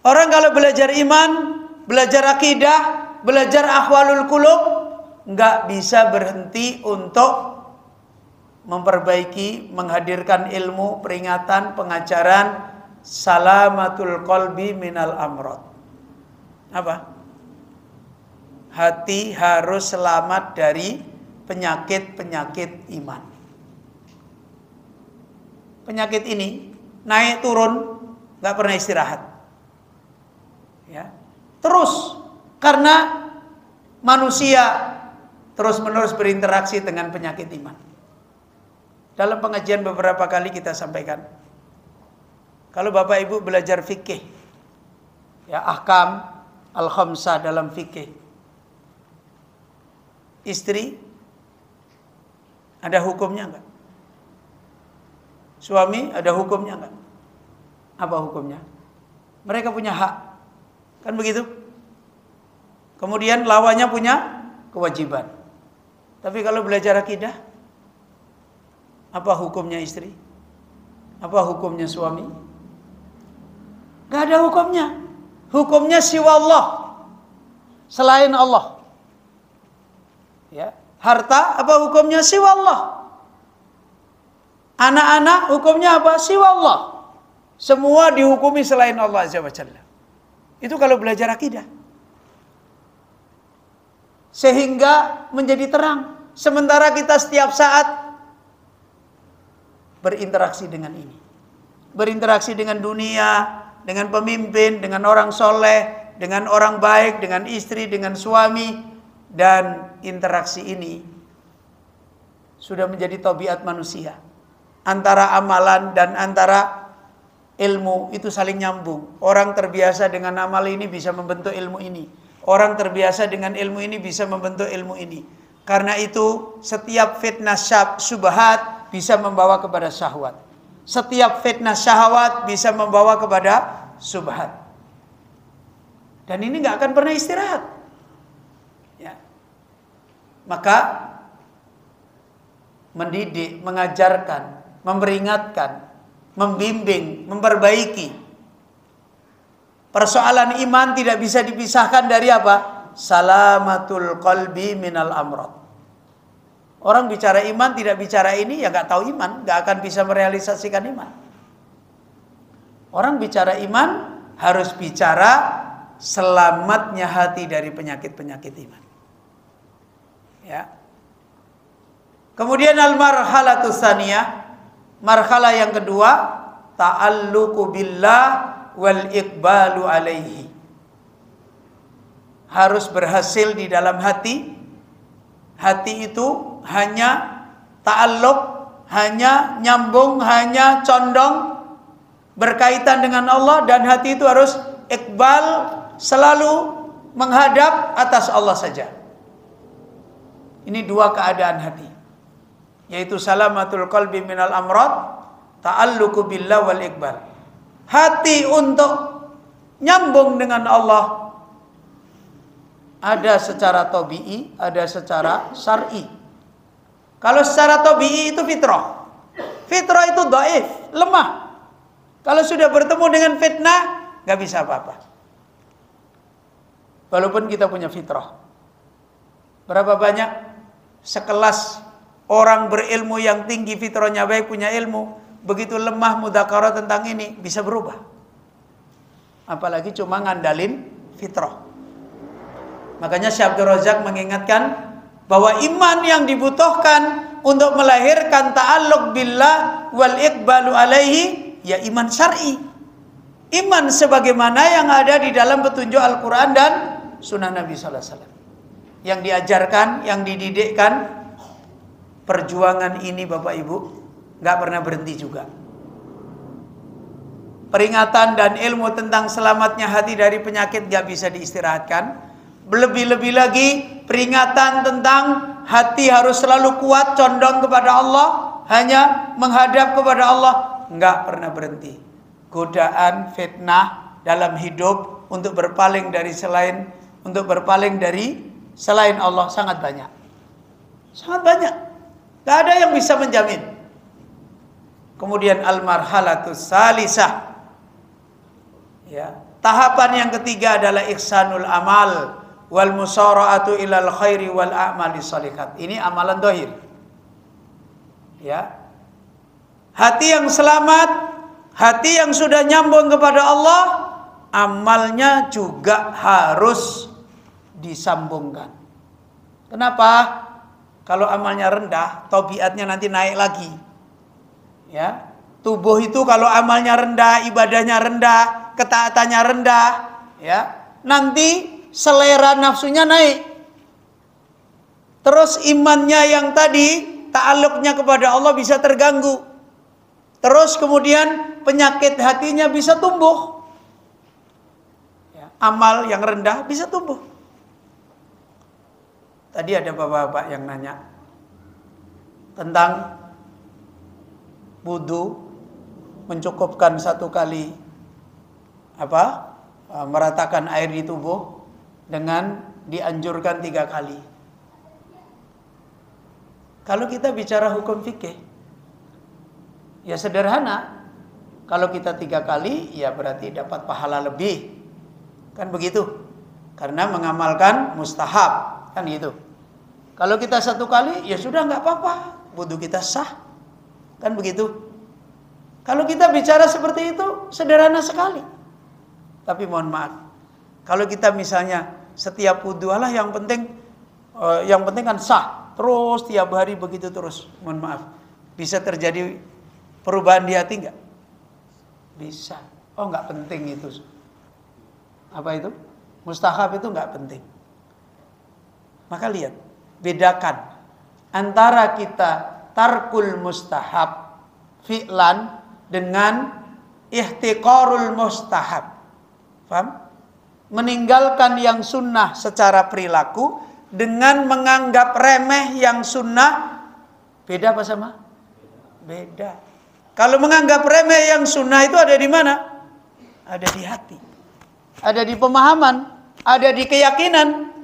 Orang kalau belajar iman, belajar akidah, belajar ahwalul qulub, nggak bisa berhenti untuk memperbaiki, menghadirkan ilmu, peringatan, pengajaran, salamatul qalbi minal amrad. Apa? Hati harus selamat dari penyakit-penyakit iman. Penyakit ini naik turun, nggak pernah istirahat. Ya. Terus karena manusia terus-menerus berinteraksi dengan penyakit iman. Dalam pengajian beberapa kali kita sampaikan, kalau Bapak Ibu belajar fikih, ya ahkam al-khamsah dalam fikih, istri ada hukumnya enggak? Suami ada hukumnya enggak? Apa hukumnya? Mereka punya hak, kan begitu? Kemudian lawannya punya kewajiban. Tapi kalau belajar akidah, apa hukumnya istri? Apa hukumnya suami? Gak ada hukumnya. Hukumnya siwa Allah, selain Allah. Ya, harta apa hukumnya siwa Allah. Anak-anak hukumnya apa? Siwa Allah. Semua dihukumi selain Allah Azza wa Jalla. Itu kalau belajar akidah. Sehingga menjadi terang. Sementara kita setiap saat berinteraksi dengan ini. Berinteraksi dengan dunia, dengan pemimpin, dengan orang soleh, dengan orang baik, dengan istri, dengan suami. Dan interaksi ini sudah menjadi tabiat manusia. Antara amalan dan antara ilmu itu saling nyambung. Orang terbiasa dengan amal ini bisa membentuk ilmu ini. Orang terbiasa dengan ilmu ini bisa membentuk ilmu ini. Karena itu setiap fitnah syubhat bisa membawa kepada syahwat. Setiap fitnah syahwat bisa membawa kepada syubhat. Dan ini nggak akan pernah istirahat. Ya. Maka mendidik, mengajarkan, memperingatkan, membimbing, memperbaiki. Persoalan iman tidak bisa dipisahkan dari apa? Salamatul qalbi minal amrad. Orang bicara iman tidak bicara ini ya nggak tahu iman, nggak akan bisa merealisasikan iman. Orang bicara iman harus bicara selamatnya hati dari penyakit-penyakit iman. Ya. Kemudian al-marhalatus tsaniyah, marhalah yang kedua, ta'alluqu billah wal iqbalu alaihi. Harus berhasil di dalam hati. Hati itu hanya ta'alluq, hanya nyambung, hanya condong berkaitan dengan Allah, dan hati itu harus iqbal, selalu menghadap atas Allah saja. Ini dua keadaan hati, yaitu salamatul qalbi minal amrad, ta'alluqu billah wal iqbal. Hati untuk nyambung dengan Allah ada secara tabi'i, ada secara syar'i. Kalau secara tabi'i itu fitrah. Fitrah itu dhaif, lemah. Kalau sudah bertemu dengan fitnah, nggak bisa apa-apa. Walaupun kita punya fitrah. Berapa banyak sekelas orang berilmu yang tinggi, fitrahnya baik, punya ilmu, begitu lemah mudzakarah tentang ini, bisa berubah. Apalagi cuma ngandalin fitrah. Makanya Syekh Abdul Razak mengingatkan bahwa iman yang dibutuhkan untuk melahirkan ta'alluq billah wal iqbalu alaihi, ya iman syar'i. Iman sebagaimana yang ada di dalam petunjuk Al-Quran dan Sunnah Nabi Sallallahu Alaihi Wasallam. Yang diajarkan, yang dididikkan. Perjuangan ini Bapak Ibu nggak pernah berhenti juga. Peringatan dan ilmu tentang selamatnya hati dari penyakit nggak bisa diistirahatkan. Lebih-lebih lagi peringatan tentang hati harus selalu kuat, condong kepada Allah, hanya menghadap kepada Allah, nggak pernah berhenti. Godaan, fitnah dalam hidup untuk berpaling dari selain Allah sangat banyak. Sangat banyak. Gak ada yang bisa menjamin. Kemudian al-marhalatus salisah. Ya, tahapan yang ketiga adalah ihsanul amal wal musara'atu ilal khairi wal a'mali shalihat. Ini amalan zahir. Ya. Hati yang selamat Hati yang sudah nyambung kepada Allah, amalnya juga harus disambungkan. Kenapa? Kalau amalnya rendah, tabiatnya nanti naik lagi. Ya, tubuh itu kalau amalnya rendah, ibadahnya rendah, ketaatannya rendah, ya, nanti selera nafsunya naik. Terus imannya yang tadi, ta'alluqnya kepada Allah bisa terganggu. Terus kemudian penyakit hatinya bisa tumbuh. Ya, amal yang rendah bisa tumbuh. Tadi ada bapak-bapak yang nanya tentang wudu mencukupkan satu kali meratakan air di tubuh dengan dianjurkan 3 kali. Kalau kita bicara hukum fikih, ya sederhana. Kalau kita 3 kali, ya berarti dapat pahala lebih, kan begitu? Karena mengamalkan mustahab, kan gitu. Kalau kita 1 kali, ya sudah nggak apa-apa, wudu kita sah, kan begitu? Kalau kita bicara seperti itu, sederhana sekali. Tapi mohon maaf, kalau kita misalnya setiap wudu lah yang penting kan sah, terus tiap hari begitu terus, mohon maaf, bisa terjadi perubahan di hati nggak? Bisa. Oh, nggak penting itu. Apa itu? Mustahab itu nggak penting. Maka lihat, bedakan antara kita tarkul mustahab fi'lan dengan ihtiqarul mustahab. Paham? Meninggalkan yang sunnah secara perilaku dengan menganggap remeh yang sunnah, beda apa sama? Beda. Kalau menganggap remeh yang sunnah itu ada di mana? Ada di hati. Ada di pemahaman, ada di keyakinan.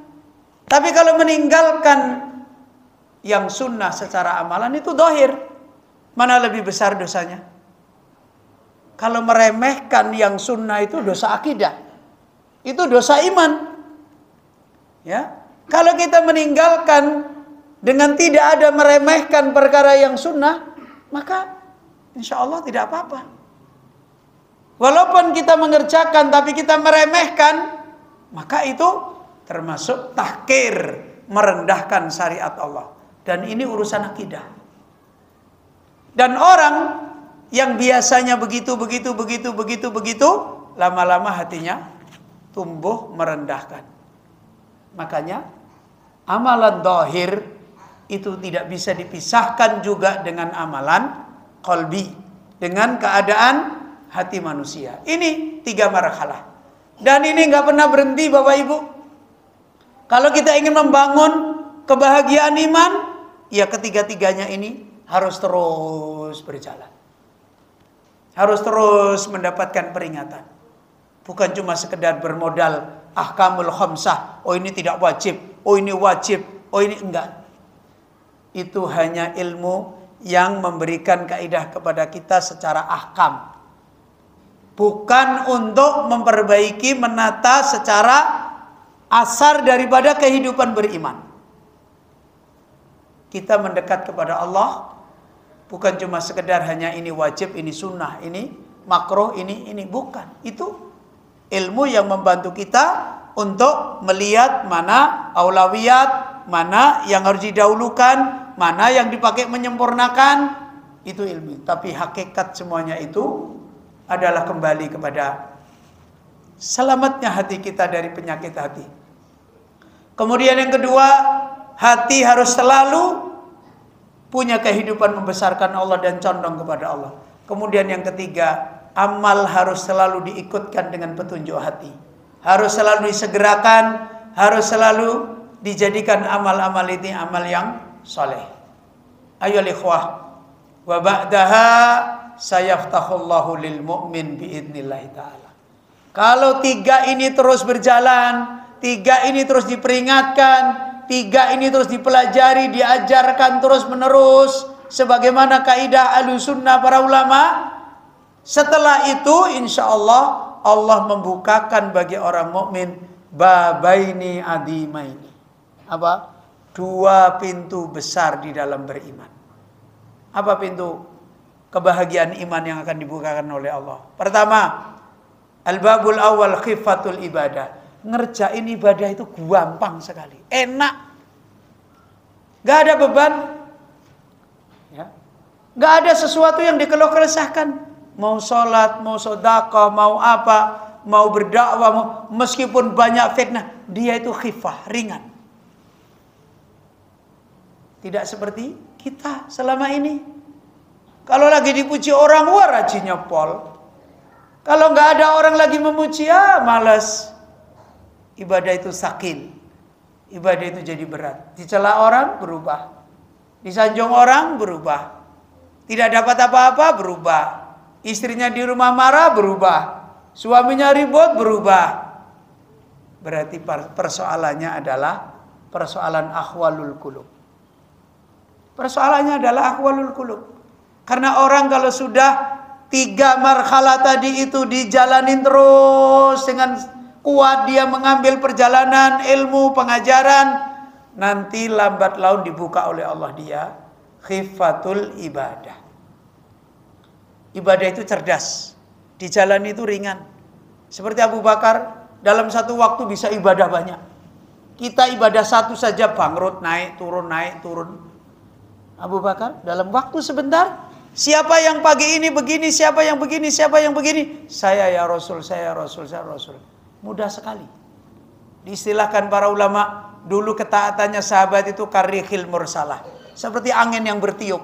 Tapi kalau meninggalkan yang sunnah secara amalan itu dohir. Mana lebih besar dosanya? Kalau meremehkan yang sunnah itu dosa akidah. Itu dosa iman. Ya. Kalau kita meninggalkan dengan tidak ada meremehkan perkara yang sunnah, maka insya Allah tidak apa-apa. Walaupun kita mengerjakan tapi kita meremehkan, maka itu termasuk tahkir, merendahkan syariat Allah. Dan ini urusan akidah. Dan orang yang biasanya begitu, lama-lama hatinya tumbuh merendahkan. Makanya amalan zahir itu tidak bisa dipisahkan juga dengan amalan qalbi, dengan keadaan hati manusia. Ini 3 marhalah. Dan ini nggak pernah berhenti, Bapak Ibu. Kalau kita ingin membangun kebahagiaan iman, ya ketiga-tiganya ini harus terus berjalan. Harus terus mendapatkan peringatan. Bukan cuma sekedar bermodal ahkamul khamsah. Oh ini tidak wajib, oh ini wajib, oh ini enggak. Itu hanya ilmu yang memberikan kaidah kepada kita secara ahkam. Bukan untuk memperbaiki, menata secara asar daripada kehidupan beriman. Kita mendekat kepada Allah bukan cuma sekedar hanya ini wajib, ini sunnah, ini makruh, ini bukan. Itu ilmu yang membantu kita untuk melihat mana aulawiyat, mana yang harus didahulukan, mana yang dipakai menyempurnakan. Itu ilmu. Tapi hakikat semuanya itu adalah kembali kepada selamatnya hati kita dari penyakit hati. Kemudian yang kedua, hati harus selalu punya kehidupan membesarkan Allah dan condong kepada Allah. Kemudian yang ketiga, amal harus selalu diikutkan dengan petunjuk hati. Harus selalu disegerakan, harus selalu dijadikan amal-amal ini amal yang soleh. Ayo ikhwah, wa ba'daha sayaftahullahu lil mu'min biidnillahi ta'ala. Kalau 3 ini terus berjalan, 3 ini terus diperingatkan, 3 ini terus dipelajari, diajarkan terus menerus sebagaimana kaidah ahlussunnah para ulama. Setelah itu insya Allah Allah membukakan bagi orang mukmin babaini adimaini. Apa? 2 pintu besar di dalam beriman. Apa pintu kebahagiaan iman yang akan dibukakan oleh Allah. Pertama, al-babul awal khifatul ibadah. Ngerjain ibadah itu gampang sekali, enak, gak ada beban, ya. Gak ada sesuatu yang dikeluh kesahkan. Mau sholat, mau sedekah, mau apa, mau berdakwah, meskipun banyak fitnah, dia itu khifah, ringan. Tidak seperti kita selama ini. Kalau lagi dipuji orang, wah rajinnya pol. Kalau nggak ada orang lagi memuji, malas. Ibadah itu sakil. Ibadah itu jadi berat. Dicela orang, berubah. Disanjung orang, berubah. Tidak dapat apa-apa, berubah. Istrinya di rumah marah, berubah. Suaminya ribut, berubah. Berarti persoalannya adalah persoalan ahwalul qulub. Persoalannya adalah ahwalul qulub. Karena orang kalau sudah 3 marhalah tadi itu dijalanin terus dengan kuat, dia mengambil perjalanan ilmu, pengajaran, nanti lambat laun dibuka oleh Allah dia khifatul ibadah. Ibadah itu cerdas, di jalan itu ringan. Seperti Abu Bakar, dalam satu waktu bisa ibadah banyak. Kita ibadah satu saja bangkrut, naik turun, naik turun. Abu Bakar dalam waktu sebentar, siapa yang pagi ini begini, siapa yang begini, siapa yang begini, saya ya Rasul, saya Rasul, saya Rasul. Mudah sekali. Diistilahkan para ulama, dulu ketaatannya sahabat itu karihil mursalah, seperti angin yang bertiup.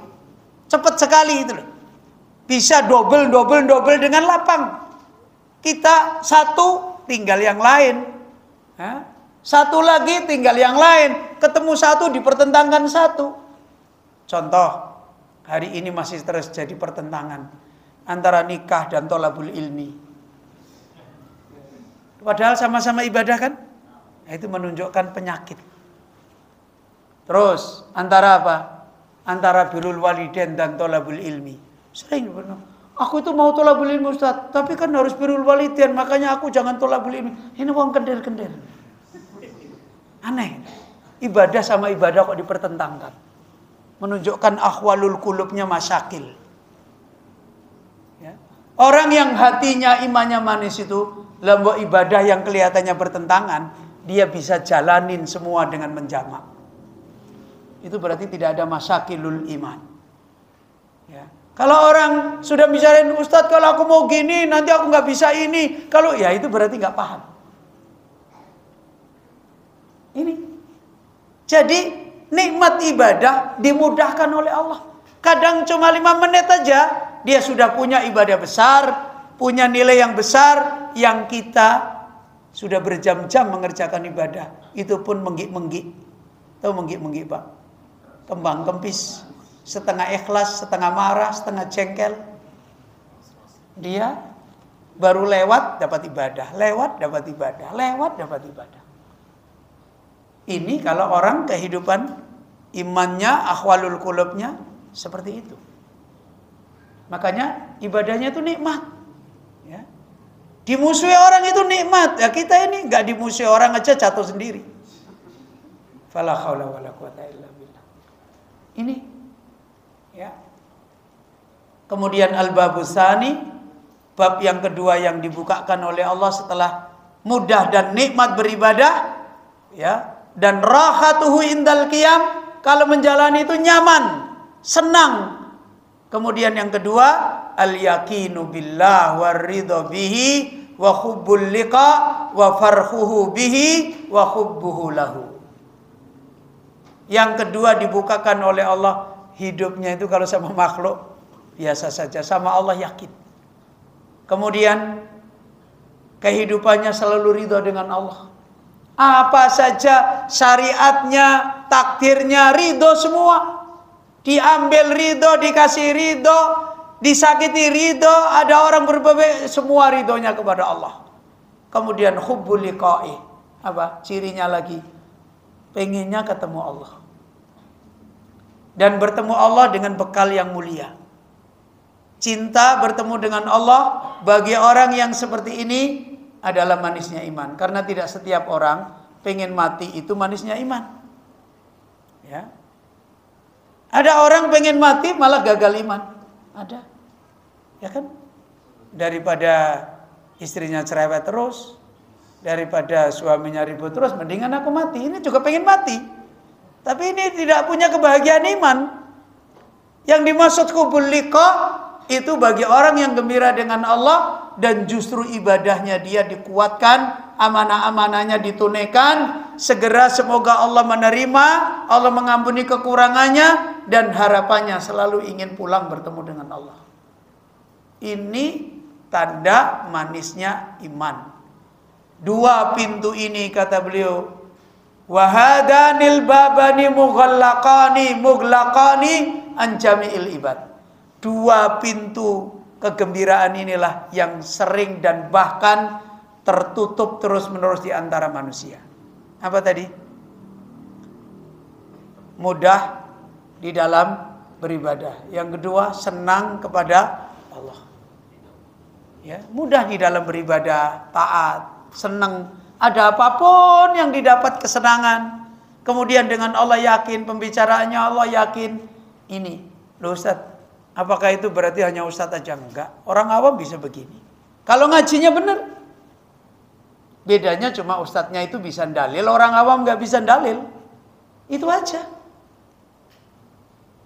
Cepat sekali itu loh. Bisa double dengan lapang. Kita satu, tinggal yang lain. Satu lagi, tinggal yang lain. Ketemu satu, dipertentangkan satu. Contoh, hari ini masih terus jadi pertentangan antara nikah dan thalabul ilmi. Padahal sama-sama ibadah kan? Nah, itu menunjukkan penyakit. Terus, antara apa? Antara birrul walidain dan thalabul ilmi. Sering benar. Aku itu mau thalabul ilmi Ustaz, tapi kan harus birrul walidain, makanya aku jangan thalabul ilmi. Ini wong kender-kender. Aneh. Ibadah sama ibadah kok dipertentangkan. Menunjukkan ahwalul qulubnya masyakil. Ya. Orang yang hatinya imannya manis itu, lambok ibadah yang kelihatannya bertentangan, dia bisa jalanin semua dengan menjamak. Itu berarti tidak ada masyakilul iman. Ya. Kalau orang sudah bicarain, Ustadz kalau aku mau gini, nanti aku nggak bisa ini. Kalau ya itu berarti nggak paham. Ini. Jadi nikmat ibadah dimudahkan oleh Allah. Kadang cuma 5 menit aja, dia sudah punya ibadah besar, punya nilai yang besar, yang kita sudah berjam-jam mengerjakan ibadah. Itu pun menggik-menggik. Tahu menggik-menggik Pak? Kembang kempis. Setengah ikhlas, setengah marah, setengah jengkel. Dia baru lewat dapat ibadah, lewat dapat ibadah, lewat dapat ibadah. Ini kalau orang kehidupan imannya, ahwalul qulubnya seperti itu. Makanya ibadahnya itu nikmat. Ya. Dimusuhi orang itu nikmat. Ya kita ini nggak dimusuhi orang aja jatuh sendiri. Fala haula wala quwata illa billah. Ini ya. Kemudian al-babus tsani, bab yang kedua yang dibukakan oleh Allah setelah mudah dan nikmat beribadah, ya, dan rahatuhu indal qiyam, kalau menjalani itu nyaman, senang. Kemudian yang kedua, al-yaqinu billah waridho bihi wa hubbul liqa wa farhuhu bihi wa hubbuhu lahu. Yang kedua dibukakan oleh Allah, hidupnya itu kalau sama makhluk biasa saja, sama Allah yakin. Kemudian kehidupannya selalu ridho dengan Allah. Apa saja syariatnya, takdirnya ridho semua. Diambil ridho, dikasih ridho, disakiti ridho, ada orang berbagai, semua ridhonya kepada Allah. Kemudian hubbul liqa'i, apa cirinya lagi? Pengennya ketemu Allah. Dan bertemu Allah dengan bekal yang mulia. Cinta bertemu dengan Allah bagi orang yang seperti ini adalah manisnya iman. Karena tidak setiap orang pengen mati itu manisnya iman. Ya. Ada orang pengen mati malah gagal iman. Ada. Ya kan? Daripada istrinya cerewet terus, daripada suaminya ribut terus, mendingan aku mati. Ini juga pengen mati. Tapi ini tidak punya kebahagiaan iman. Yang dimaksud hubul liqa itu bagi orang yang gembira dengan Allah dan justru ibadahnya dia dikuatkan, amanah-amanahnya ditunaikan, segera semoga Allah menerima, Allah mengampuni kekurangannya, dan harapannya selalu ingin pulang bertemu dengan Allah. Ini tanda manisnya iman. Dua pintu ini kata beliau, wahadanil babani mughallaqani an jami'il ibad. Dua pintu kegembiraan inilah yang sering dan bahkan tertutup terus-menerus di antara manusia. Apa tadi? Mudah di dalam beribadah. Yang kedua, senang kepada Allah. Ya, mudah di dalam beribadah, taat, senang. Ada apapun yang didapat kesenangan. Kemudian dengan Allah yakin, pembicaraannya Allah yakin. Ini, loh Ustaz, apakah itu berarti hanya Ustaz aja? Enggak, orang awam bisa begini. Kalau ngajinya benar. Bedanya cuma Ustadznya itu bisa dalil, orang awam nggak bisa dalil. Itu aja.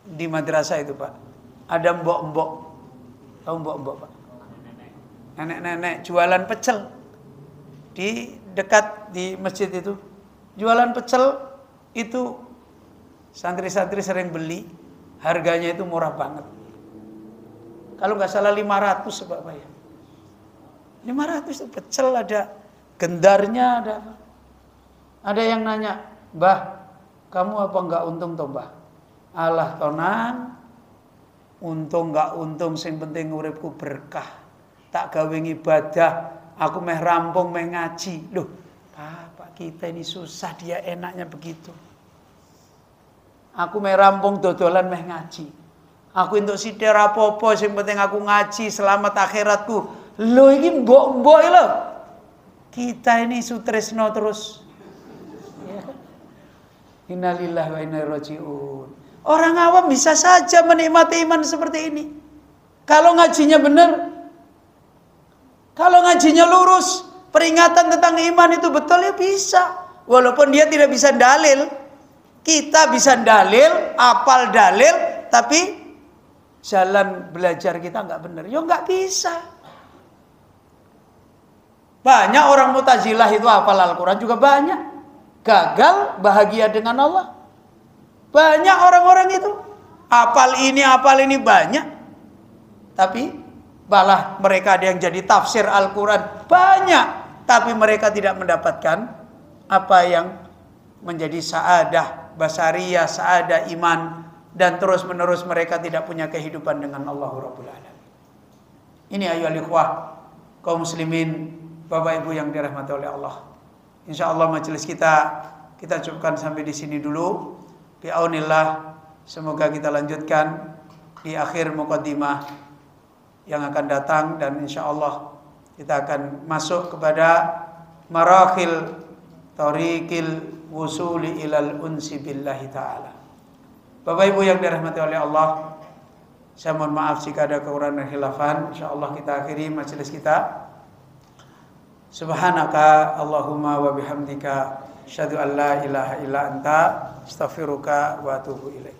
Di madrasah itu Pak, ada mbok-mbok. Tahu mbok-mbok Pak? Nenek-nenek jualan pecel. Di dekat di masjid itu. Jualan pecel itu santri-santri sering beli. Harganya itu murah banget. Kalau nggak salah 500 Pak ya. 500 itu pecel, ada gendarnya, ada apa. Ada yang nanya, "Mbah, kamu apa enggak untung toh, Mbah?" Alah tonang, untung enggak untung sing penting uripku berkah. Tak gawe ibadah, aku meh rampung meh ngaji. Loh, Pak kita ini susah dia enaknya begitu. Aku meh rampung dodolan meh ngaji. Aku entuk sithik rapopo sing penting aku ngaji selamat akhiratku. Lho iki mbok-mbok lho. Kita ini sutresno terus. Ya. Innalillahi wa inna ilaihi raji'un. Orang awam bisa saja menikmati iman seperti ini. Kalau ngajinya benar. Kalau ngajinya lurus. Peringatan tentang iman itu betul ya bisa. Walaupun dia tidak bisa dalil. Kita bisa dalil, apal dalil. Tapi jalan belajar kita nggak benar. Ya nggak bisa. Banyak orang Mu'tazilah itu hafal Al-Quran juga banyak. Gagal bahagia dengan Allah. Banyak orang-orang itu. Hafal ini banyak. Tapi malah mereka ada yang jadi tafsir Al-Quran. Banyak. Tapi mereka tidak mendapatkan apa yang menjadi sa'adah basariyah, sa'adah iman. Dan terus-menerus mereka tidak punya kehidupan dengan Allah Rabbul Alamin. Ini ayyuhal ikhwah, kaum muslimin, Bapak Ibu yang dirahmati oleh Allah. Insyaallah majelis kita cukupkan sampai di sini dulu. Bi'aunillah, semoga kita lanjutkan di akhir muqaddimah yang akan datang, dan insyaallah kita akan masuk kepada marakhil tariqil wusuli ilal unsi billahi ta'ala. Bapak Ibu yang dirahmati oleh Allah, saya mohon maaf jika ada kekurangan dan khilafan. Insyaallah kita akhiri majelis kita. Subhanaka Allahumma wa bihamdika asyhadu an la ilaha illa anta astaghfiruka wa atubu ilaik.